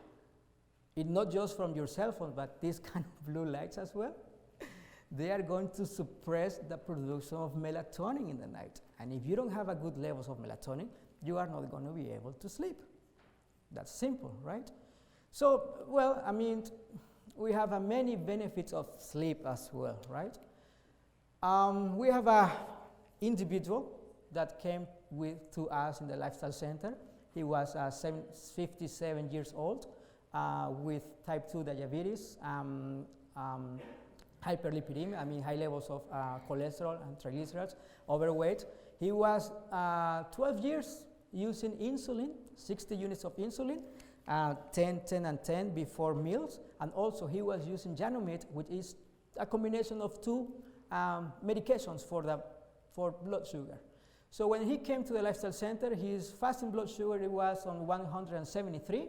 it's not just from your cell phone, but this kind of blue lights as well, they are going to suppress the production of melatonin in the night. And if you don't have a good levels of melatonin, you are not going to be able to sleep. That's simple, right? So, well, I mean, we have many benefits of sleep as well, right? We have an individual that came to us in the lifestyle center. He was 57 years old with type 2 diabetes, hyperlipidemia, I mean high levels of cholesterol and triglycerides, overweight. He was 12 years using insulin, 60 units of insulin, 10, 10, and 10 before meals. And also he was using Janomid, which is a combination of 2 medications for blood sugar. So when he came to the lifestyle center, his fasting blood sugar it was on 173.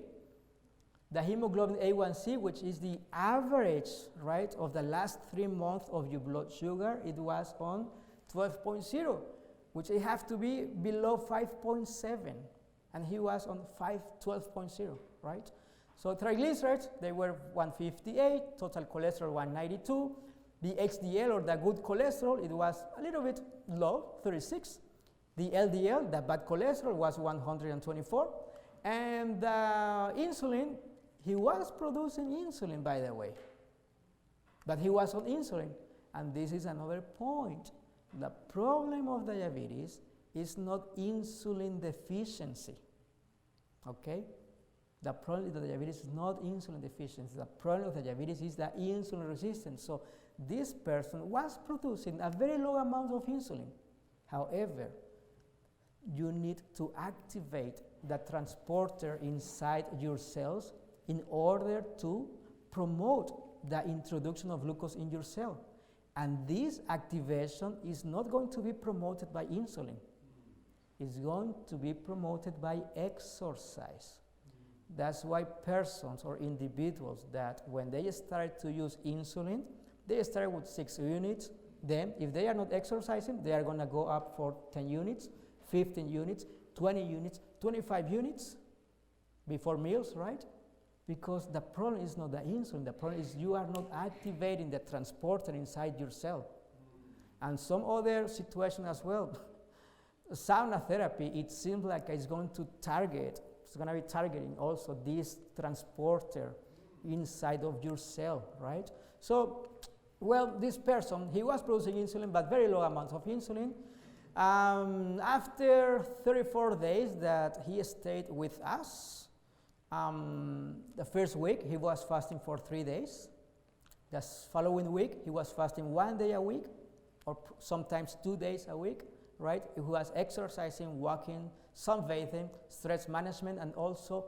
The hemoglobin A1C, which is the average, right, of the last 3 months of your blood sugar, it was on 12.0, which it have to be below 5.7, and he was on 12.0, right? So triglycerides, they were 158, total cholesterol 192. The HDL, or the good cholesterol, it was a little bit low, 36. The LDL, the bad cholesterol, was 124. And the insulin, he was producing insulin, by the way. But he was on insulin. And this is another point. The problem of diabetes is not insulin deficiency. Okay? The problem of diabetes is not insulin deficiency. The problem of diabetes is the insulin resistance. So this person was producing a very low amount of insulin. However, you need to activate the transporter inside your cells in order to promote the introduction of glucose in your cell. And this activation is not going to be promoted by insulin. It's going to be promoted by exercise. That's why persons or individuals that when they start to use insulin, they start with 6 units. Then if they are not exercising, they are going to go up for 10 units, 15 units, 20 units, 25 units before meals, right? Because the problem is not the insulin. The problem is you are not activating the transporter inside your cell. And some other situation as well. Sauna therapy, it seems like it's going to target, it's going to be targeting also this transporter inside of your cell, right? So, well, this person, he was producing insulin, but very low amounts of insulin. After 34 days that he stayed with us, the first week he was fasting for 3 days. The following week he was fasting 1 day a week, or sometimes 2 days a week, right? He was exercising, walking, sunbathing, stress management, and also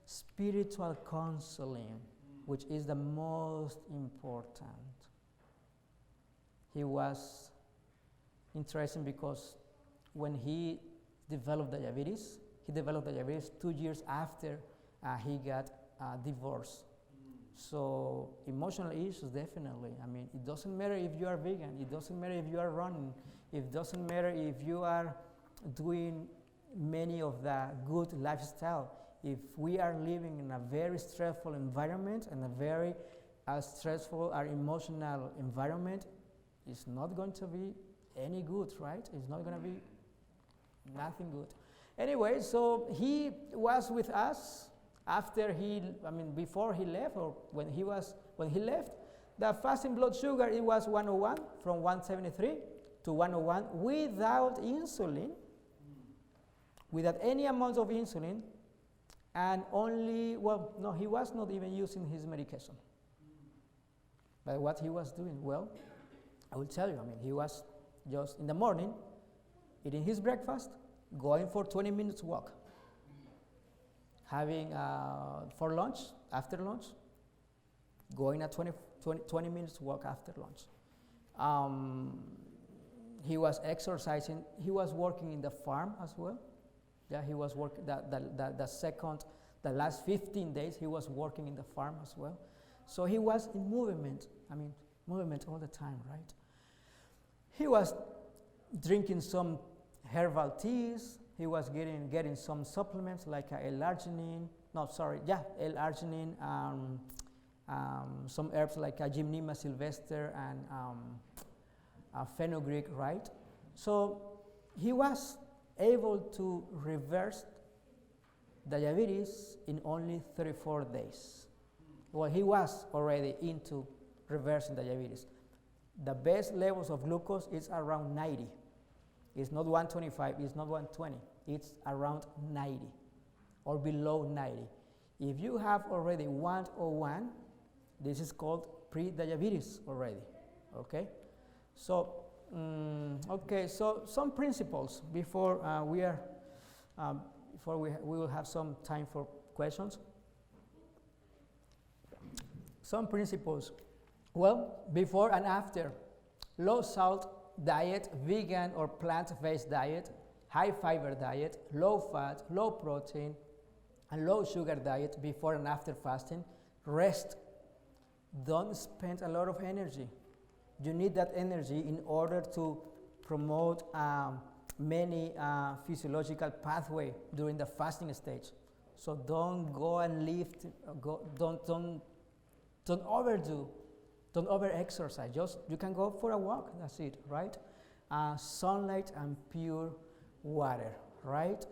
spiritual counseling, which is the most important. He was interesting because when he developed diabetes 2 years after he got divorced. So emotional issues, definitely. I mean, it doesn't matter if you are vegan, it doesn't matter if you are running, it doesn't matter if you are doing many of the good lifestyle. If we are living in a very stressful environment and a very stressful or emotional environment, it's not going to be any good, right? It's not going to be nothing good. Anyway, so he was with us after before he left, or when he left, the fasting blood sugar, it was 101, from 173 to 101 without insulin, without any amount of insulin, and only, well, no, he was not even using his medication. But what he was doing, well, I will tell you, he was just in the morning, eating his breakfast, going for 20 minutes walk, having for lunch, after lunch, going at 20 minutes walk after lunch. He was exercising, he was working in the farm as well. Yeah, he was working, the last 15 days, he was working in the farm as well. So he was in movement, movement all the time, right? He was drinking some herbal teas. He was getting some supplements like L-arginine. L-arginine. Some herbs like Gymnema sylvester and fenugreek, right? So he was able to reverse diabetes in only 34 days. Well, he was already into reversing diabetes. The best levels of glucose is around 90. It's not 125, it's not 120, it's around 90 or below 90. If you have already 101, this is called pre-diabetes already, okay? So, so some principles before we will have some time for questions. Some principles. Well, before and after, low salt diet, vegan or plant-based diet, high fiber diet, low fat, low protein, and low sugar diet before and after fasting. Rest. Don't spend a lot of energy. You need that energy in order to promote many physiological pathway during the fasting stage. So don't go and lift, don't overdo. Don't over-exercise. Just you can go for a walk. That's it, right? Sunlight and pure water, right?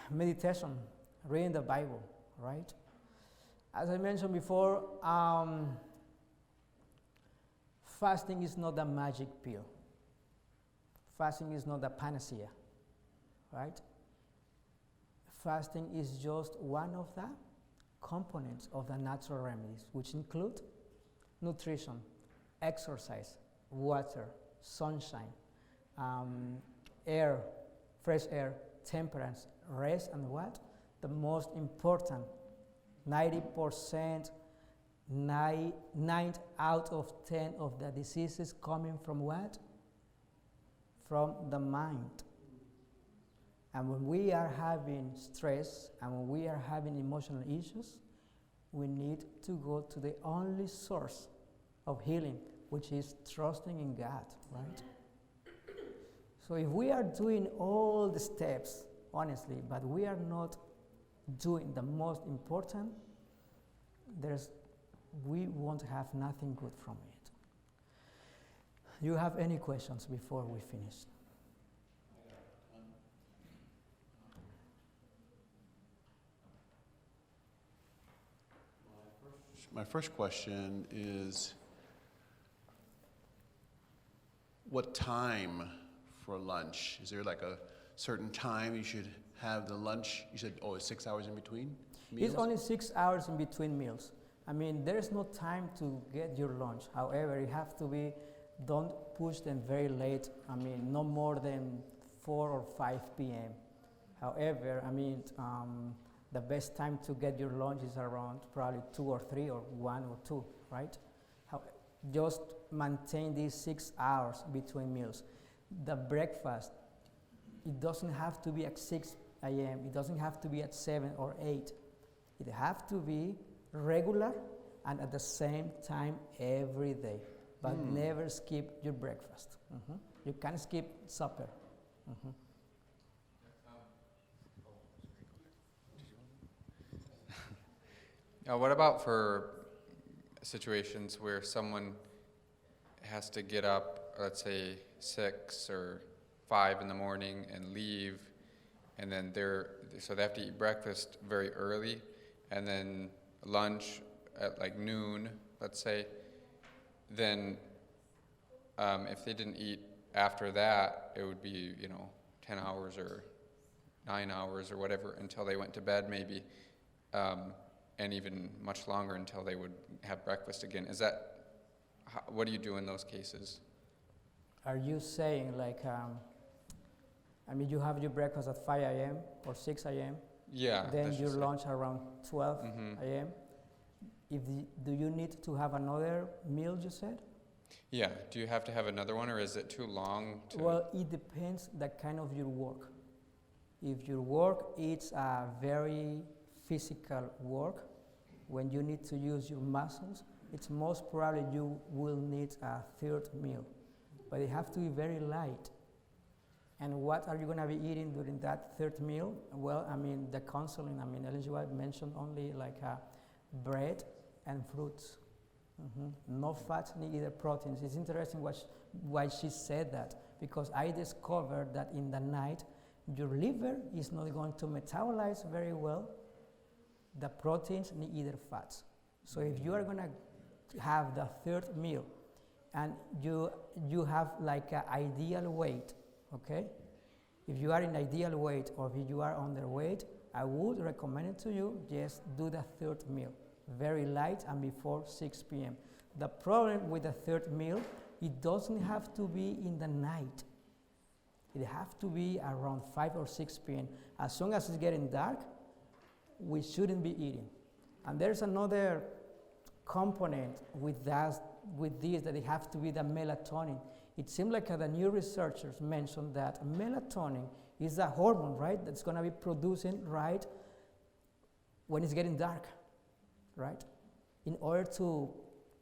Meditation, reading the Bible, right? As I mentioned before, fasting is not a magic pill. Fasting is not a panacea, right? Fasting is just one of the components of the natural remedies, which include nutrition, exercise, water, sunshine, air, fresh air, temperance, rest, and what? The most important, 90% nine out of 10 of the diseases coming from what? From the mind. And when we are having stress and when we are having emotional issues, we need to go to the only source of healing, which is trusting in God, right? So if we are doing all the steps, honestly, but we are not doing the most important, we won't have nothing good from it. You have any questions before we finish? My first question is, what time for lunch? Is there like a certain time you should have the lunch? You said, it's 6 hours in between meals? It's only 6 hours in between meals. I mean, there is no time to get your lunch. However, you have to be, don't push them very late. I mean, no more than 4 or 5 p.m. However, I mean, the best time to get your lunch is around probably 2 or 3 or 1 or 2, right? Just maintain these 6 hours between meals. The breakfast, it doesn't have to be at 6 a.m. It doesn't have to be at 7 or 8. It has to be regular and at the same time every day. But never skip your breakfast. You can skip supper. What about for situations where someone has to get up, let's say 6 or 5 in the morning and leave, and then so they have to eat breakfast very early, and then lunch at like noon, let's say, then if they didn't eat after that, it would be, 10 hours or 9 hours or whatever until they went to bed maybe. And even much longer until they would have breakfast again. What do you do in those cases? Are you saying like, you have your breakfast at 5 a.m. or 6 a.m.? Yeah. Then your lunch around 12 a.m.? Do you need to have another meal, you said? Yeah. Do you have to have another one, or is it too long? Well, it depends the kind of your work. If your work is a very physical work, when you need to use your muscles, it's most probably you will need a third meal. But it have to be very light. And what are you going to be eating during that third meal? Well, the counseling, Ellen G. White mentioned only like bread and fruits. No fats, neither proteins. It's interesting why she said that, because I discovered that in the night, your liver is not going to metabolize very well the proteins, neither fats. So if you are going to have the third meal and you have like an ideal weight, okay? If you are in ideal weight or if you are underweight, I would recommend it to you, just do the third meal, very light and before 6 p.m. The problem with the third meal, it doesn't have to be in the night. It has to be around 5 or 6 p.m. As soon as it's getting dark, we shouldn't be eating. And there's another component with this that it has to be the melatonin. It seems like the new researchers mentioned that melatonin is a hormone, right, that's going to be producing right when it's getting dark, right, in order to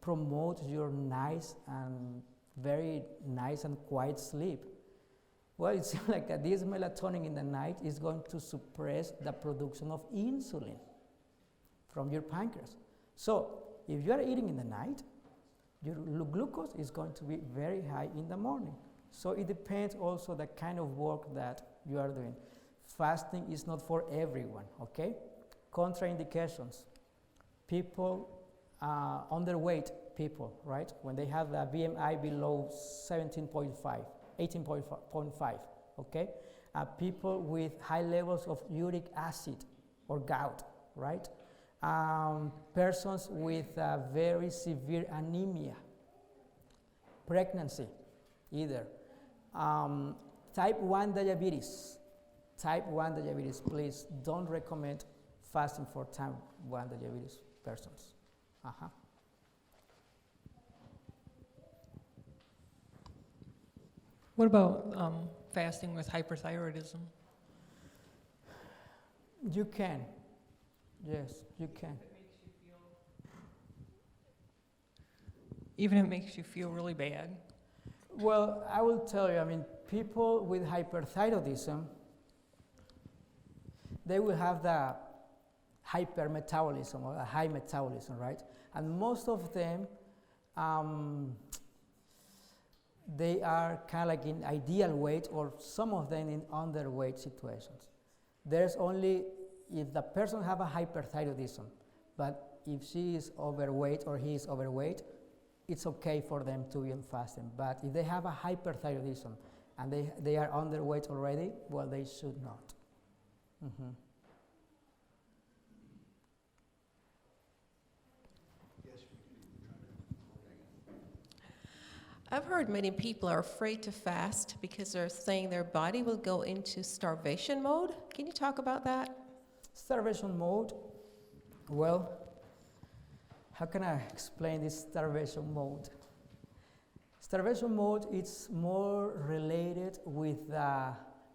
promote your nice and very nice and quiet sleep. Well, it seems like this melatonin in the night is going to suppress the production of insulin from your pancreas. So if you are eating in the night, your glucose is going to be very high in the morning. So it depends also the kind of work that you are doing. Fasting is not for everyone, okay? Contraindications. People, underweight people, right? When they have the BMI below 17.5. 18.5, okay? People with high levels of uric acid or gout, right? Persons with very severe anemia. Pregnancy, either. Type 1 diabetes. Type 1 diabetes, please don't recommend fasting for type 1 diabetes persons. What about fasting with hyperthyroidism? You can. Yes, you can. Even if it makes you feel really bad? Well, I will tell you, I mean, people with hyperthyroidism, they will have the hypermetabolism or a high metabolism, right? And most of them, they are kind of like in ideal weight, or some of them in underweight situations. There's only if the person have a hyperthyroidism, but if she is overweight or he is overweight, it's okay for them to be on fasting. But if they have a hyperthyroidism and they are underweight already, well, they should not. Mm-hmm. I've heard many people are afraid to fast because they're saying their body will go into starvation mode. Can you talk about that? Starvation mode, well, how can I explain this starvation mode? Starvation mode is more related with the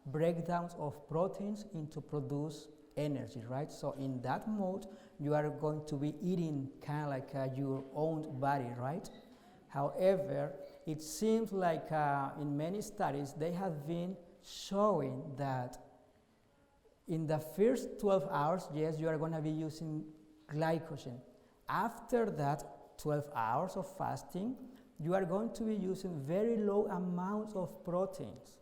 breakdowns of proteins into produce energy, right? So in that mode, you are going to be eating kind of like your own body, right? However, it seems like in many studies, they have been showing that in the first 12 hours, yes, you are going to be using glycogen. After that 12 hours of fasting, you are going to be using very low amounts of proteins.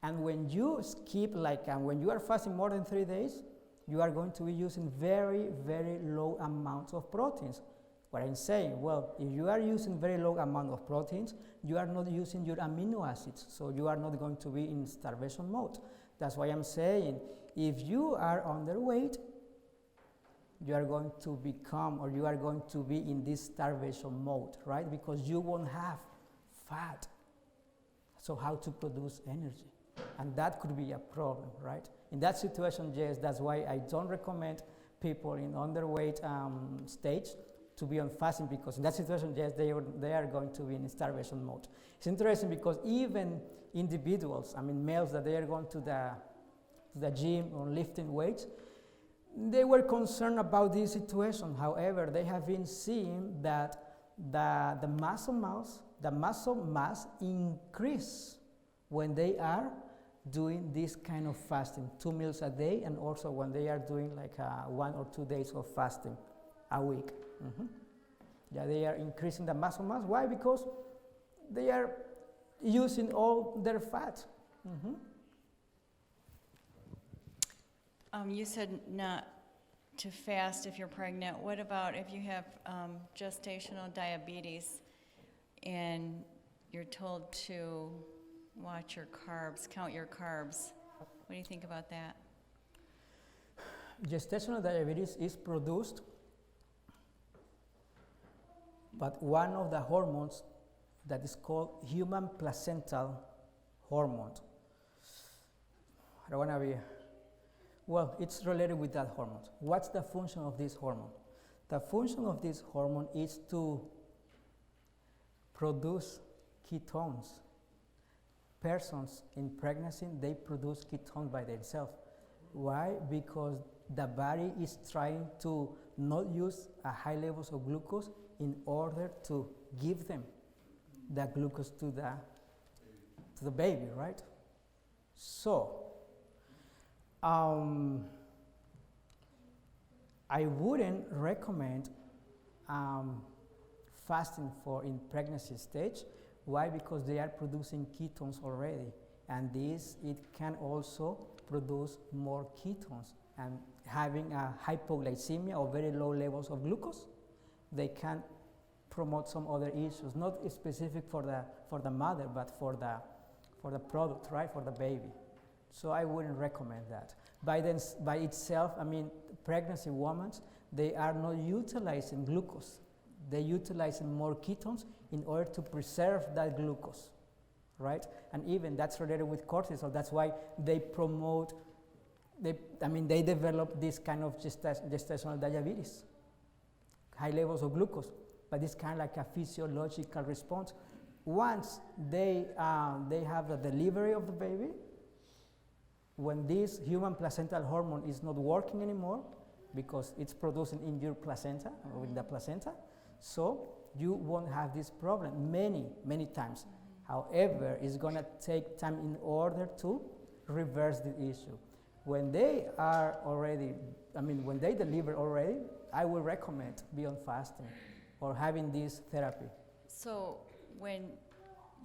And when you skip, when you are fasting more than 3 days, you are going to be using very, very low amounts of proteins. What I'm saying, well, if you are using very low amount of proteins, you are not using your amino acids, so you are not going to be in starvation mode. That's why I'm saying, if you are underweight, you are going to become, or you are going to be in this starvation mode, right? Because you won't have fat. So how to produce energy? And that could be a problem, right? In that situation, yes, that's why I don't recommend people in underweight stage to be on fasting, because in that situation, yes, they are going to be in starvation mode. It's interesting because even individuals, males that they are going to the gym or lifting weights, they were concerned about this situation. However, they have been seeing that the muscle mass increase when they are doing this kind of fasting, 2 meals a day, and also when they are doing 1 or 2 days of fasting a week. Mm-hmm. Yeah, they are increasing the muscle mass. Why? Because they are using all their fat. Mm-hmm. You said not to fast if you're pregnant. What about if you have gestational diabetes and you're told to watch your carbs, count your carbs? What do you think about that? Gestational diabetes is produced, but one of the hormones that is called human placental hormone. I don't want to be, well, it's related with that hormone. What's the function of this hormone? The function of this hormone is to produce ketones. Persons in pregnancy, they produce ketones by themselves. Why? Because the body is trying to not use high levels of glucose in order to give them the glucose to the baby, right? So, I wouldn't recommend fasting for in pregnancy stage. Why? Because they are producing ketones already, and it can also produce more ketones. And having a hypoglycemia or very low levels of glucose, they can promote some other issues, not specific for the mother, but for the product, right, for the baby. So I wouldn't recommend that. By itself, pregnancy women, they are not utilizing glucose. They're utilizing more ketones in order to preserve that glucose, right? And even that's related with cortisol. That's why they promote, they develop this kind of gestational diabetes, high levels of glucose, but it's kind of like a physiological response once they have the delivery of the baby, when this human placental hormone is not working anymore, because it's producing in your placenta, or in the placenta, so you won't have this problem many times. However, it's going to take time in order to reverse the issue. When they are already, when they deliver already, I will recommend beyond fasting or having this therapy. So when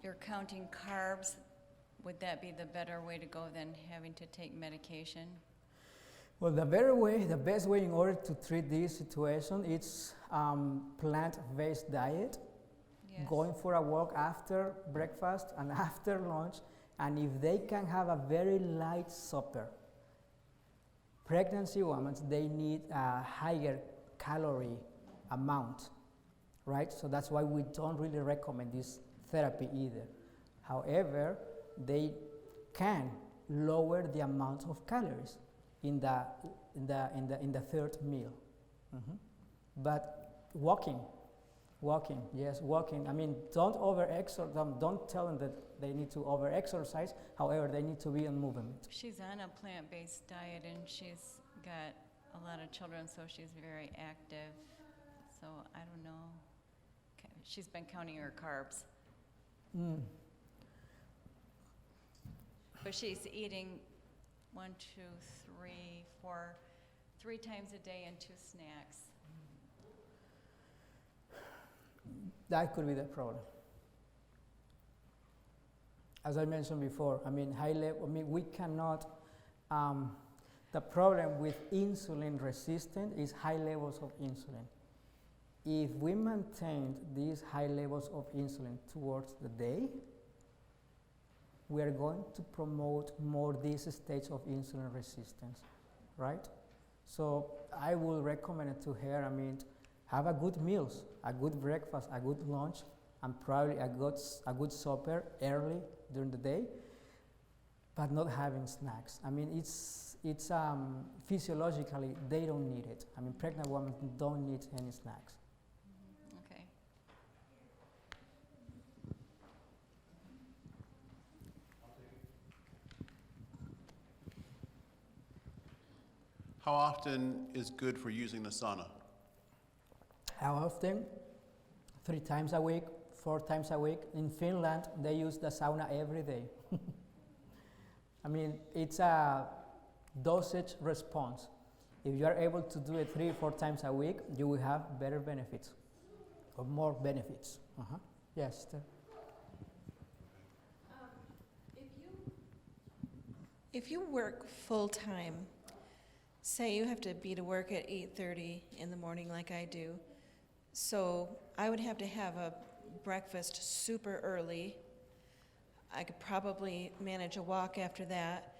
you're counting carbs, would that be the better way to go than having to take medication? Well, the best way in order to treat this situation is plant-based diet, Yes. going for a walk after breakfast and after lunch, and if they can have a very light supper. Pregnancy women, they need a higher calorie amount, right? So that's why we don't really recommend this therapy either. However, they can lower the amount of calories in the third meal. But walking, yes, walking. Don't over-exercise them. Don't tell them that they need to over-exercise. However, they need to be in movement. She's on a plant-based diet and she's got a lot of children, so she's very active. So I don't know. She's been counting her carbs. But she's eating 1, 2, 3, 4, 3 times a day and 2 snacks. That could be the problem. As I mentioned before, high level, we cannot, the problem with insulin resistance is high levels of insulin. If we maintain these high levels of insulin towards the day, we are going to promote more this stage of insulin resistance, right? So I will recommend it to her, have a good meals, a good breakfast, a good lunch, and probably a good supper early during the day, but not having snacks. It's physiologically, they don't need it. Pregnant women don't need any snacks. Okay. How often is good for using the sauna? How often? 3 times a week, 4 times a week. In Finland, they use the sauna every day. It's a dosage response. If you are able to do it 3 or 4 times a week, you will have better benefits, or more benefits. Yes, Esther? If you work full-time, say you have to be to work at 8:30 in the morning like I do, so I would have to have a breakfast super early. I could probably manage a walk after that,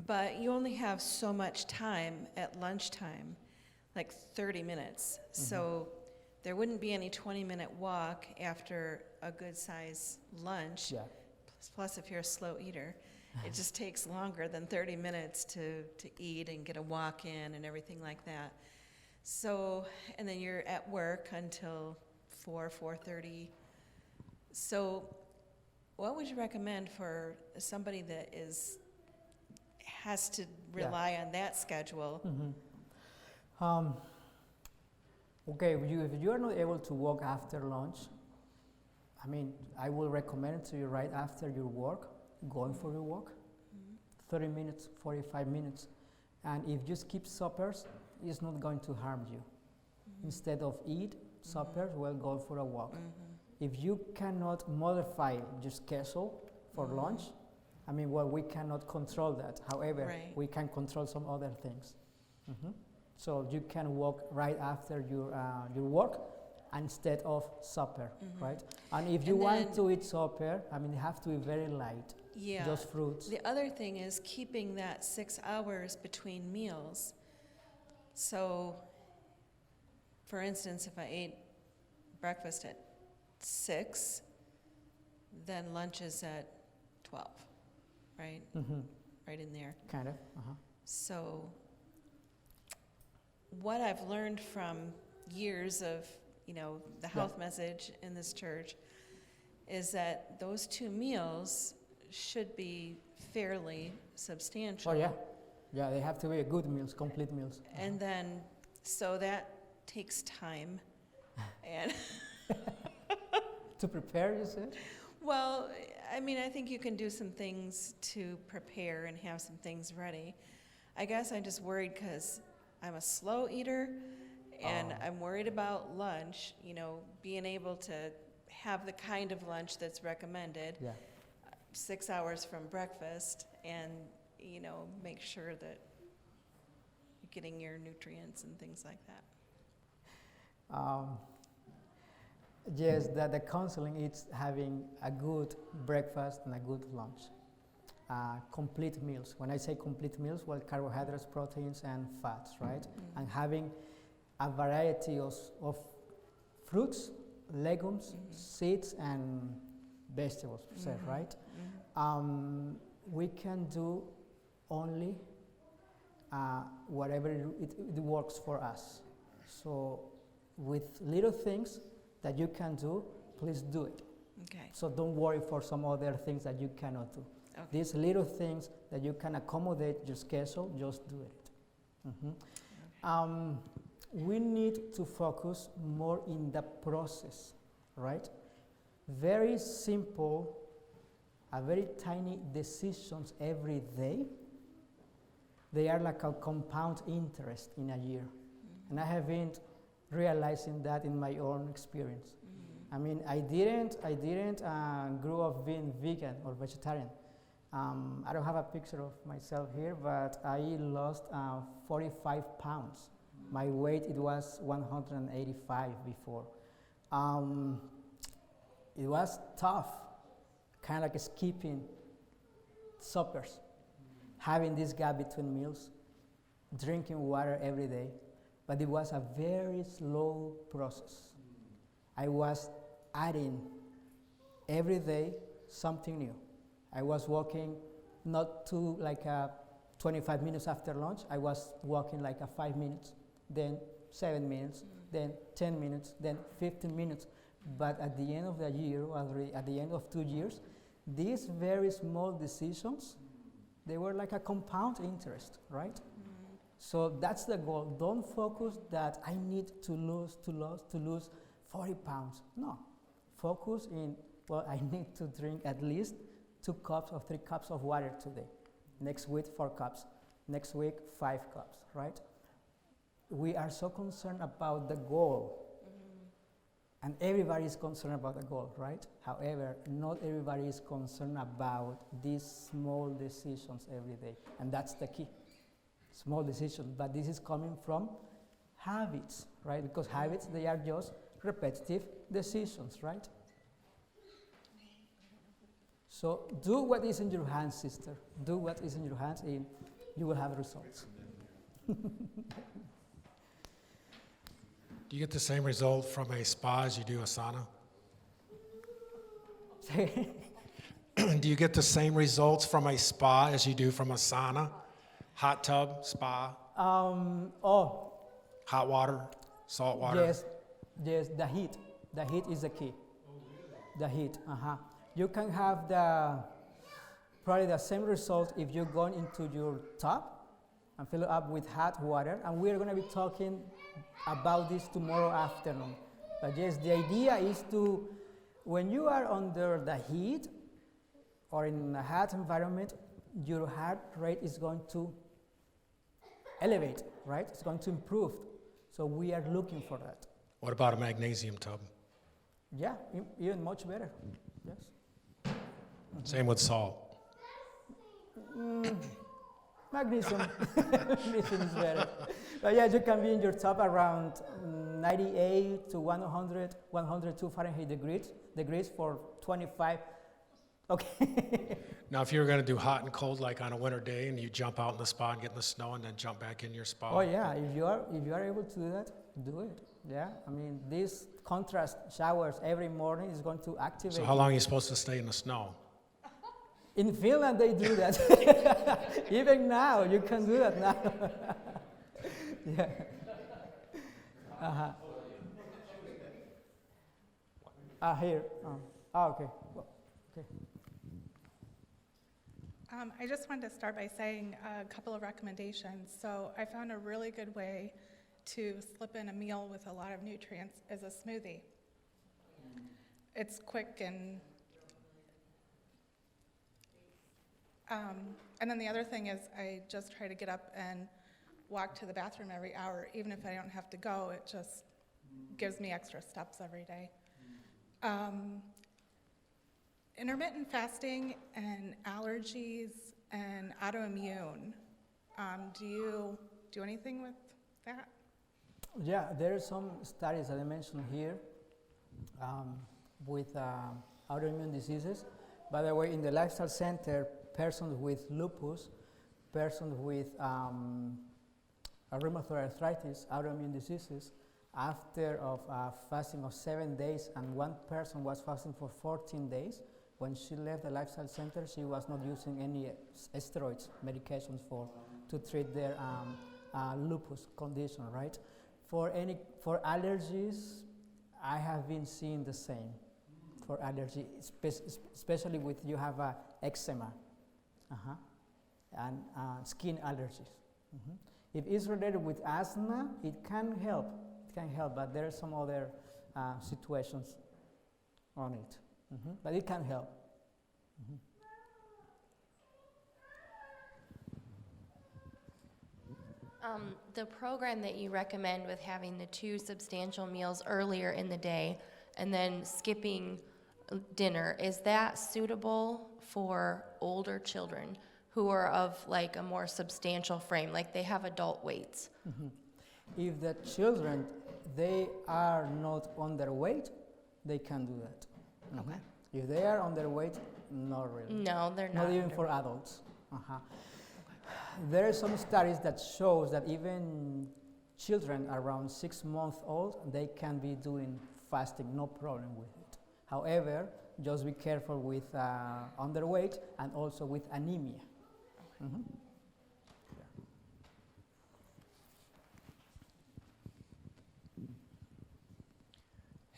but you only have so much time at lunchtime, like 30 minutes. So there wouldn't be any 20-minute walk after a good size lunch. Yeah. Plus, if you're a slow eater, it just takes longer than 30 minutes to eat and get a walk in and everything like that. So, and then you're at work until 4:30. So what would you recommend for somebody that has to rely on that schedule? Okay, if you are not able to walk after lunch, I will recommend it to you right after your work, going for your walk, 30 minutes, 45 minutes. And if you skip suppers, it's not going to harm you. Instead of eat suppers, well, go for a walk. If you cannot modify your schedule for lunch, we cannot control that. However, we can control some other things. So you can walk right after your work instead of supper, right? And if you want to eat supper, it have to be very light. Yeah. Just fruits. The other thing is keeping that 6 hours between meals. So, for instance, if I ate breakfast at 6, then lunch is at 12, right? Right in there. Kind of. So, what I've learned from years of, the health message in this church is that those 2 meals should be fairly substantial. Oh yeah, yeah. They have to be good meals, complete meals. And then, so that takes time. And To prepare, you said? well, I mean, I think you can do some things to prepare and have some things ready. I guess I'm just worried because I'm a slow eater, and I'm worried about lunch, you know, being able to have the kind of lunch that's recommended, Yeah. 6 hours from breakfast, and, you know, make sure that you're getting your nutrients and things like that. Yes, the counseling is having a good breakfast and a good lunch. Complete meals. When I say complete meals, well, carbohydrates, proteins, and fats, right? And having a variety of fruits, legumes, seeds, and vegetables, per se, right? We can do only whatever it works for us. So with little things that you can do, please do it. Okay. So don't worry for some other things that you cannot do. Okay. These little things that you can accommodate your schedule, just do it. We need to focus more in the process, right? Very simple, very tiny decisions every day. They are like a compound interest in a year. And I have been realizing that in my own experience. I mean, I didn't grow up being vegan or vegetarian. I don't have a picture of myself here, but I lost 45 pounds. My weight, it was 185 before. It was tough, kind of like skipping suppers, having this gap between meals, drinking water every day. But it was a very slow process. I was adding every day something new. I was walking not to like 25 minutes after lunch. I was walking like 5 minutes, then 7 minutes, then 10 minutes, then 15 minutes. But at the end of the year, or at the end of 2 years, these very small decisions, they were like a compound interest, right? So that's the goal. Don't focus that I need to lose 40 pounds. No. Focus in, well, I need to drink at least 2 cups or 3 cups of water today. Next week, 4 cups. Next week, 5 cups, right? We are so concerned about the goal. And everybody is concerned about the goal, right? However, not everybody is concerned about these small decisions every day. And that's the key. Small decisions, but this is coming from habits, right? Because habits, they are just repetitive decisions, right? So do what is in your hands, sister. Do what is in your hands, and you will have results. Do you get the same result from a spa as you do a sauna? Do you get the same results from a spa as you do from a sauna? Hot tub, spa, hot water, salt water? Yes, the heat. The heat is the key. The heat, You can have probably the same result if you go into your tub and fill it up with hot water. And we're going to be talking about this tomorrow afternoon. But yes, the idea is to, when you are under the heat or in a hot environment, your heart rate is going to elevate, right? It's going to improve. So we are looking for that. What about a magnesium tub? Yeah, even much better. Yes. Same with salt. Magnesium. Magnesium is better. But yeah, you can be in your tub around 98 to 102 Fahrenheit degrees for 25. Okay. Now, if you were going to do hot and cold, like on a winter day, and you jump out in the spa and get in the snow, and then jump back in your spa. Oh yeah, if you are able to do that, do it. Yeah, I mean, these contrast showers every morning is going to activate. So how long are you supposed to stay in the snow? In Finland, they do that. Even now, you can do that now. Yeah. Here. Oh, okay. Well, okay. I just wanted to start by saying a couple of recommendations. So I found a really good way to slip in a meal with a lot of nutrients is a smoothie. It's quick and then the other thing is I just try to get up and walk to the bathroom every hour. Even if I don't have to go, it just gives me extra steps every day. Intermittent fasting and allergies and autoimmune. Do you do anything with that? Yeah, there are some studies that I mentioned here with autoimmune diseases. By the way, in the Lifestyle Center, persons with lupus, persons with rheumatoid arthritis, autoimmune diseases, after of fasting of 7 days, and one person was fasting for 14 days, when she left the Lifestyle Center, she was not using any steroids, medications to treat their lupus condition, right? For allergies, I have been seeing the same. For allergy, especially with you have eczema, and skin allergies. If it's related with asthma, it can help. It can help, but there are some other situations on it. But it can help. The program that you recommend with having the 2 substantial meals earlier in the day and then skipping dinner, is that suitable for older children who are of like a more substantial frame, like they have adult weights? If the children, they are not underweight, they can do that. Okay. If they are underweight, not really. No, they're not. Not even for adults. There are some studies that shows that even children around 6 months old, they can be doing fasting, no problem with it. However, just be careful with underweight and also with anemia.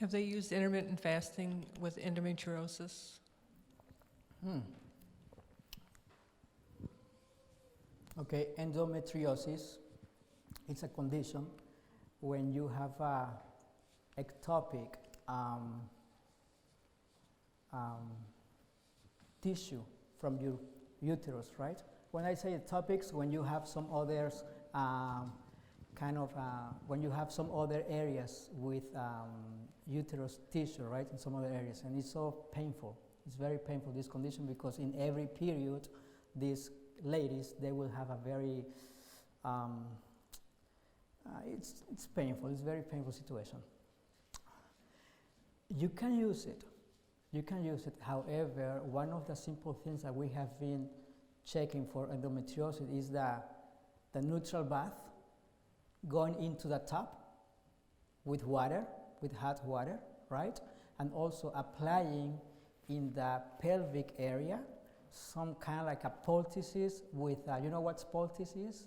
Have they used intermittent fasting with endometriosis? Okay, endometriosis, it's a condition when you have ectopic tissue from your uterus, right? When I say ectopics, when you have some others when you have some other areas with uterus tissue, right, in some other areas, and it's so painful. It's very painful, this condition, because in every period, these ladies, they will have a very, it's painful, it's a very painful situation. You can use it. You can use it. However, one of the simple things that we have been checking for endometriosis is the neutral bath, going into the tub with water, with hot water, right? And also applying in the pelvic area some kind of like a poultices with, you know what poultice is?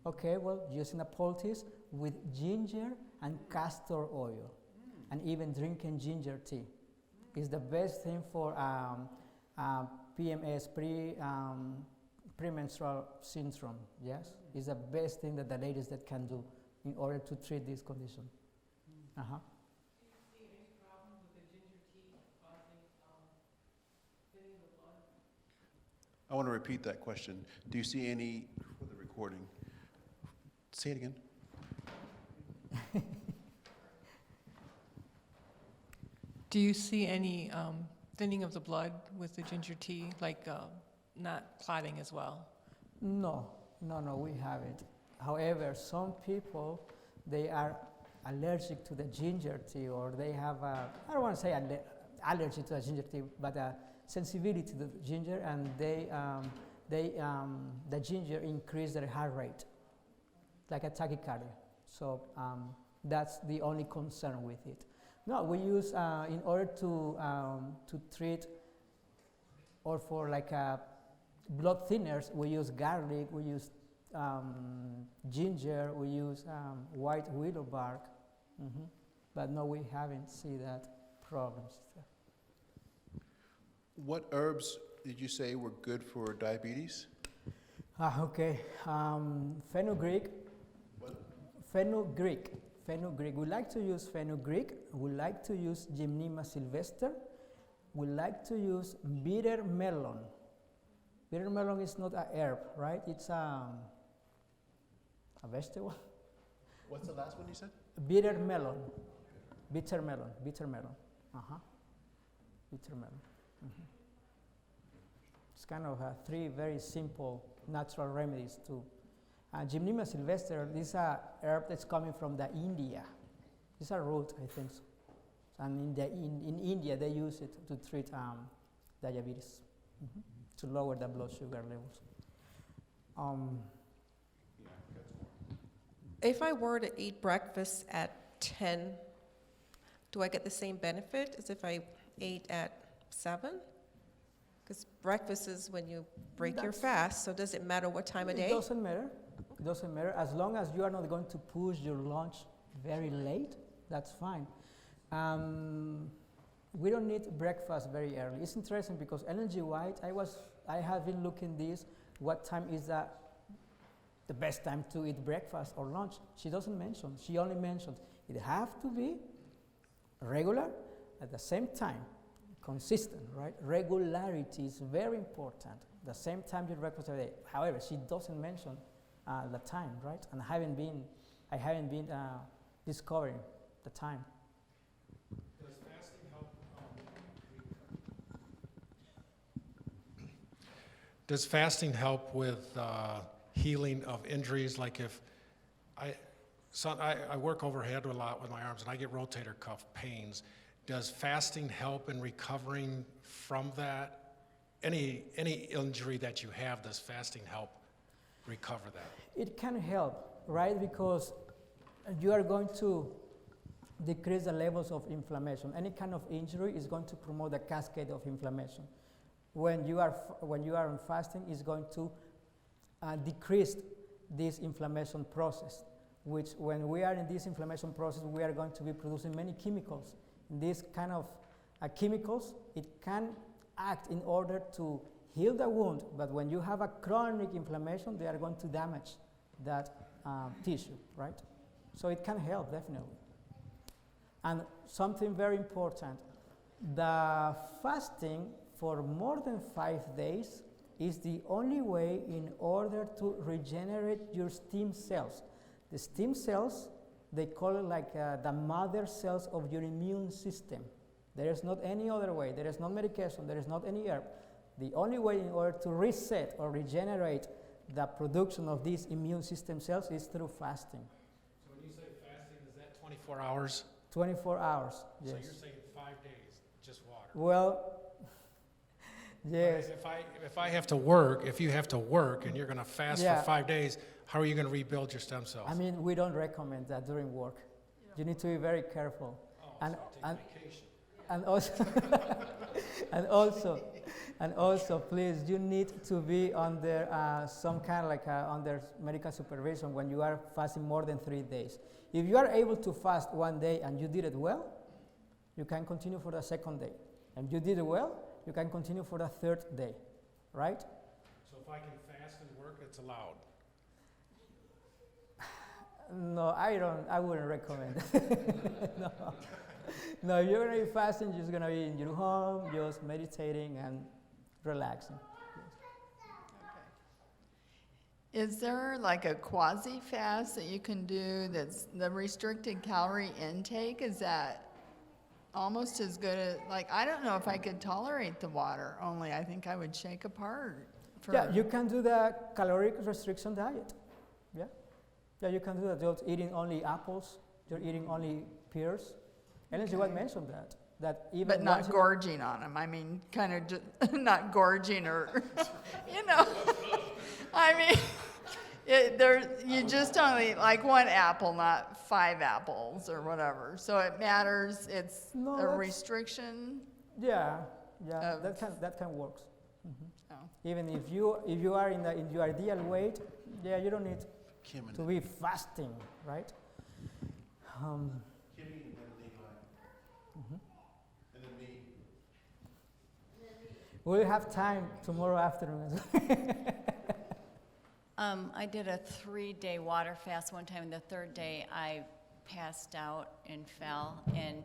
Okay, well, using a poultice with ginger and castor oil, and even drinking ginger tea is the best thing for PMS, premenstrual syndrome, yes? It's the best thing that the ladies that can do in order to treat this condition. Do you see any problems with the ginger tea causing thinning of the blood? I want to repeat that question. Do you see any, for the recording, say it again. Do you see any thinning of the blood with the ginger tea, like not clotting as well? No, we haven't. However, some people, they are allergic to the ginger tea, or they have a, I don't want to say allergy to the ginger tea, but a sensitivity to the ginger, and the ginger increase their heart rate, like a tachycardia. So that's the only concern with it. No, we use, in order to treat, or for like blood thinners, we use garlic, we use ginger, we use white willow bark. But no, we haven't seen that problems. What herbs did you say were good for diabetes? Okay. Fenugreek. What? Fenugreek. Fenugreek. We like to use fenugreek. We like to use Gymnema sylvester. We like to use bitter melon. Bitter melon is not a herb, right? It's a vegetable. What's the last one you said? Bitter melon. Bitter melon. Bitter melon. Bitter melon. It's kind of three very simple natural remedies too. Gymnema sylvester, this is a herb that's coming from the India. It's a root, I think so. And in India, they use it to treat diabetes, to lower the blood sugar levels. If I were to eat breakfast at 10, do I get the same benefit as if I ate at 7? Because breakfast is when you break your fast, so does it matter what time of day? It doesn't matter. It doesn't matter. As long as you are not going to push your lunch very late, that's fine. We don't need breakfast very early. It's interesting because Ellen G. White, I have been looking this, what time is the best time to eat breakfast or lunch? She doesn't mention. She only mentions it have to be regular at the same time, consistent, right? Regularity is very important. The same time you breakfast every day. However, she doesn't mention the time, right? And I haven't been discovering the time. Does fasting help? Does fasting help with healing of injuries? Like if I work overhead a lot with my arms and I get rotator cuff pains. Does fasting help in recovering from that? Any injury that you have, does fasting help recover that? It can help, right? Because you are going to decrease the levels of inflammation. Any kind of injury is going to promote a cascade of inflammation. When you are on fasting, it's going to decrease this inflammation process, which when we are in this inflammation process, we are going to be producing many chemicals. These kind of chemicals, it can act in order to heal the wound, but when you have a chronic inflammation, they are going to damage that tissue, right? So it can help, definitely. And something very important, the fasting for more than 5 days is the only way in order to regenerate your stem cells. The stem cells, they call it like the mother cells of your immune system. There is not any other way. There is no medication. There is not any herb. The only way in order to reset or regenerate the production of these immune system cells is through fasting. So when you say fasting, is that 24 hours? 24 hours, yes. So you're saying 5 days, just water? Well, yes. If I have to work, if you have to work and you're going to fast for 5 days, how are you going to rebuild your stem cells? I mean, we don't recommend that during work. You need to be very careful. So take vacation. And also, please, you need to be under some kind of under medical supervision when you are fasting more than 3 days. If you are able to fast 1 day and you did it well, you can continue for the second day. And you did it well, you can continue for the third day, right? So if I can fast and work, it's allowed? No, I wouldn't recommend it. No, if you're going to be fasting, you're just going to be in your home, just meditating and relaxing. Is there like a quasi-fast that you can do that's the restricted calorie intake? Is that almost as good as, like, I don't know if I could tolerate the water only. I think I would shake apart. Yeah, you can do the caloric restriction diet. Yeah, you can do that. You're eating only apples, you're eating only pears. Ellen G. White mentioned that even but not gorging on them. I mean, kind of just not gorging or, you know. I mean, you just only like 1 apple, not 5 apples or whatever. So it matters. It's a restriction. Yeah, that can work. Mm-hmm. Oh. Even if you are in your ideal weight, you don't need to be fasting, right? We'll have time tomorrow afternoon as well. I did a 3-day water fast one time, and the third day I passed out and fell. And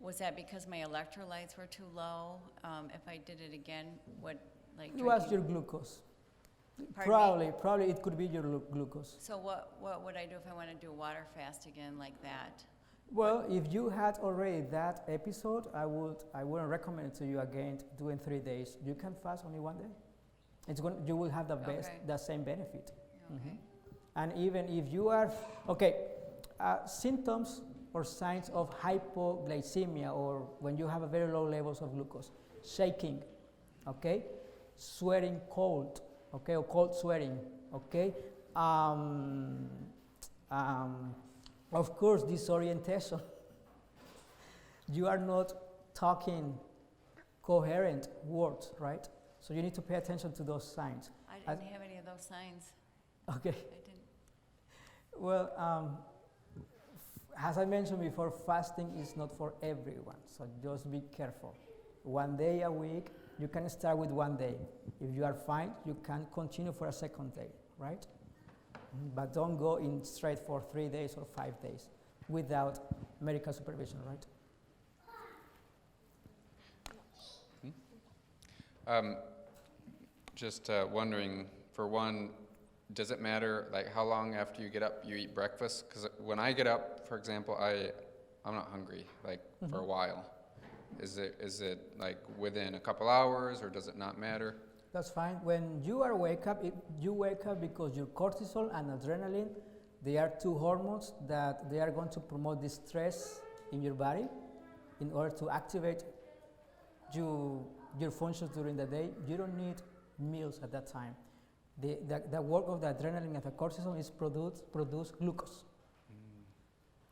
was that because my electrolytes were too low? If I did it again, what, like It was drinking- your glucose. Pardon me? Probably it could be your glucose. So what would I do if I want to do a water fast again like that? Well, if you had already that episode, I wouldn't recommend it to you again doing 3 days. You can fast only 1 day. You will have the same benefit. Okay. And even if you are, symptoms or signs of hypoglycemia, or when you have a very low levels of glucose, shaking, okay, sweating cold, okay, or cold sweating, okay, of course, disorientation. You are not talking coherent words, right? So you need to pay attention to those signs. I didn't have any of those signs. Okay. I didn't. Well, as I mentioned before, fasting is not for everyone, so just be careful. 1 day a week, you can start with 1 day. If you are fine, you can continue for a second day, right? But don't go in straight for 3 days or 5 days without medical supervision, right? Just wondering, for one, does it matter like how long after you get up you eat breakfast? Because when I get up, for example, I'm not hungry like for a while. Is it like within a couple hours, or does it not matter? That's fine. When you are you wake up because your cortisol and adrenaline, they are two hormones that they are going to promote the stress in your body in order to activate your functions during the day. You don't need meals at that time. The work of the adrenaline and the cortisol is produce glucose.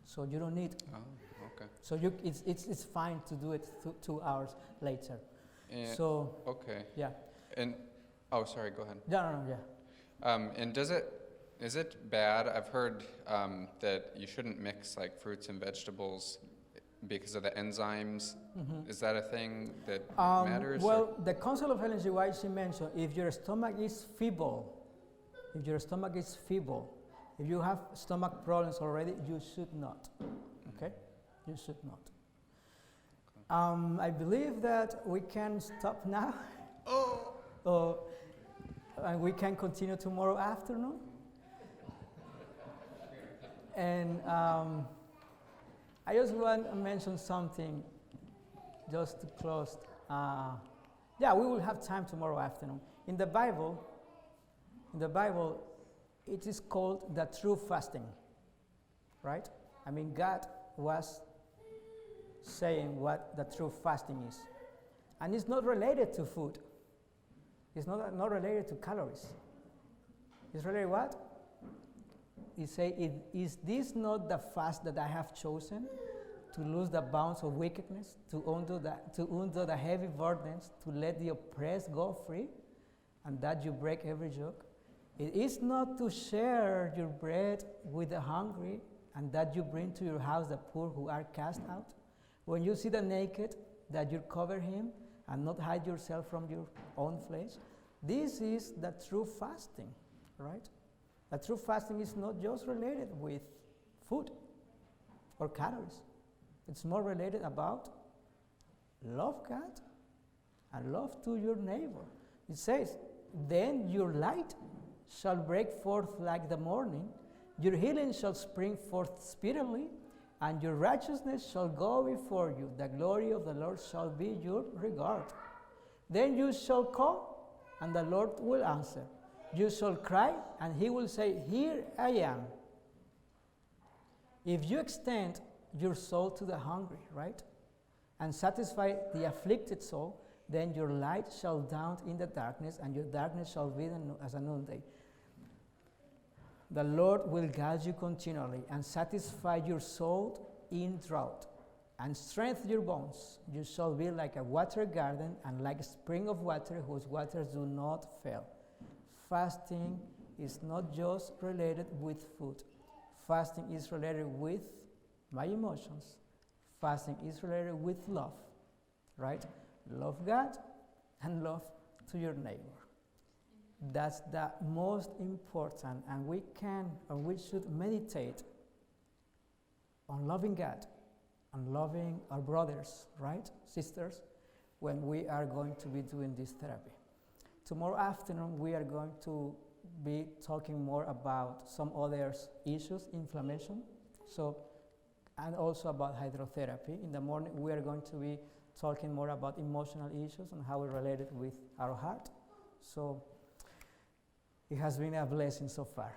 So you don't need. Oh, okay. So it's fine to do it 2 hours later. And, so okay. yeah. And sorry, go ahead. No, yeah. And is it bad? I've heard that you shouldn't mix like fruits and vegetables because of the enzymes. Is that a thing that matters? Well, the Council of Ellen G. White, she mentioned, if your stomach is feeble, if you have stomach problems already, you should not. Okay? You should not. I believe that we can stop now. And we can continue tomorrow afternoon. And I just want to mention something just to close. We will have time tomorrow afternoon. In the Bible, it is called the true fasting, right? I mean, God was saying what the true fasting is. And it's not related to food. It's not related to calories. It's related what? He say, is this not the fast that I have chosen? To lose the bounds of wickedness, to undo the heavy burdens, to let the oppressed go free, and that you break every yoke. It is not to share your bread with the hungry, and that you bring to your house the poor who are cast out. When you see the naked, that you cover him, and not hide yourself from your own flesh. This is the true fasting, right? The true fasting is not just related with food or calories. It's more related about love God and love to your neighbor. It says, then your light shall break forth like the morning, your healing shall spring forth speedily, and your righteousness shall go before you. The glory of the Lord shall be your regard. Then you shall call, and the Lord will answer. You shall cry, and he will say, here I am. If you extend your soul to the hungry, right, and satisfy the afflicted soul, then your light shall dawn in the darkness, and your darkness shall be as a noonday. The Lord will guide you continually and satisfy your soul in drought and strengthen your bones. You shall be like a water garden and like a spring of water whose waters do not fail. Fasting is not just related with food. Fasting is related with my emotions. Fasting is related with love, right? Love God and love to your neighbor. That's the most important, and we can and we should meditate on loving God and loving our brothers, right, sisters, when we are going to be doing this therapy. Tomorrow afternoon, we are going to be talking more about some other issues, inflammation, and also about hydrotherapy. In the morning, we are going to be talking more about emotional issues and how we relate it with our heart. So it has been a blessing so far.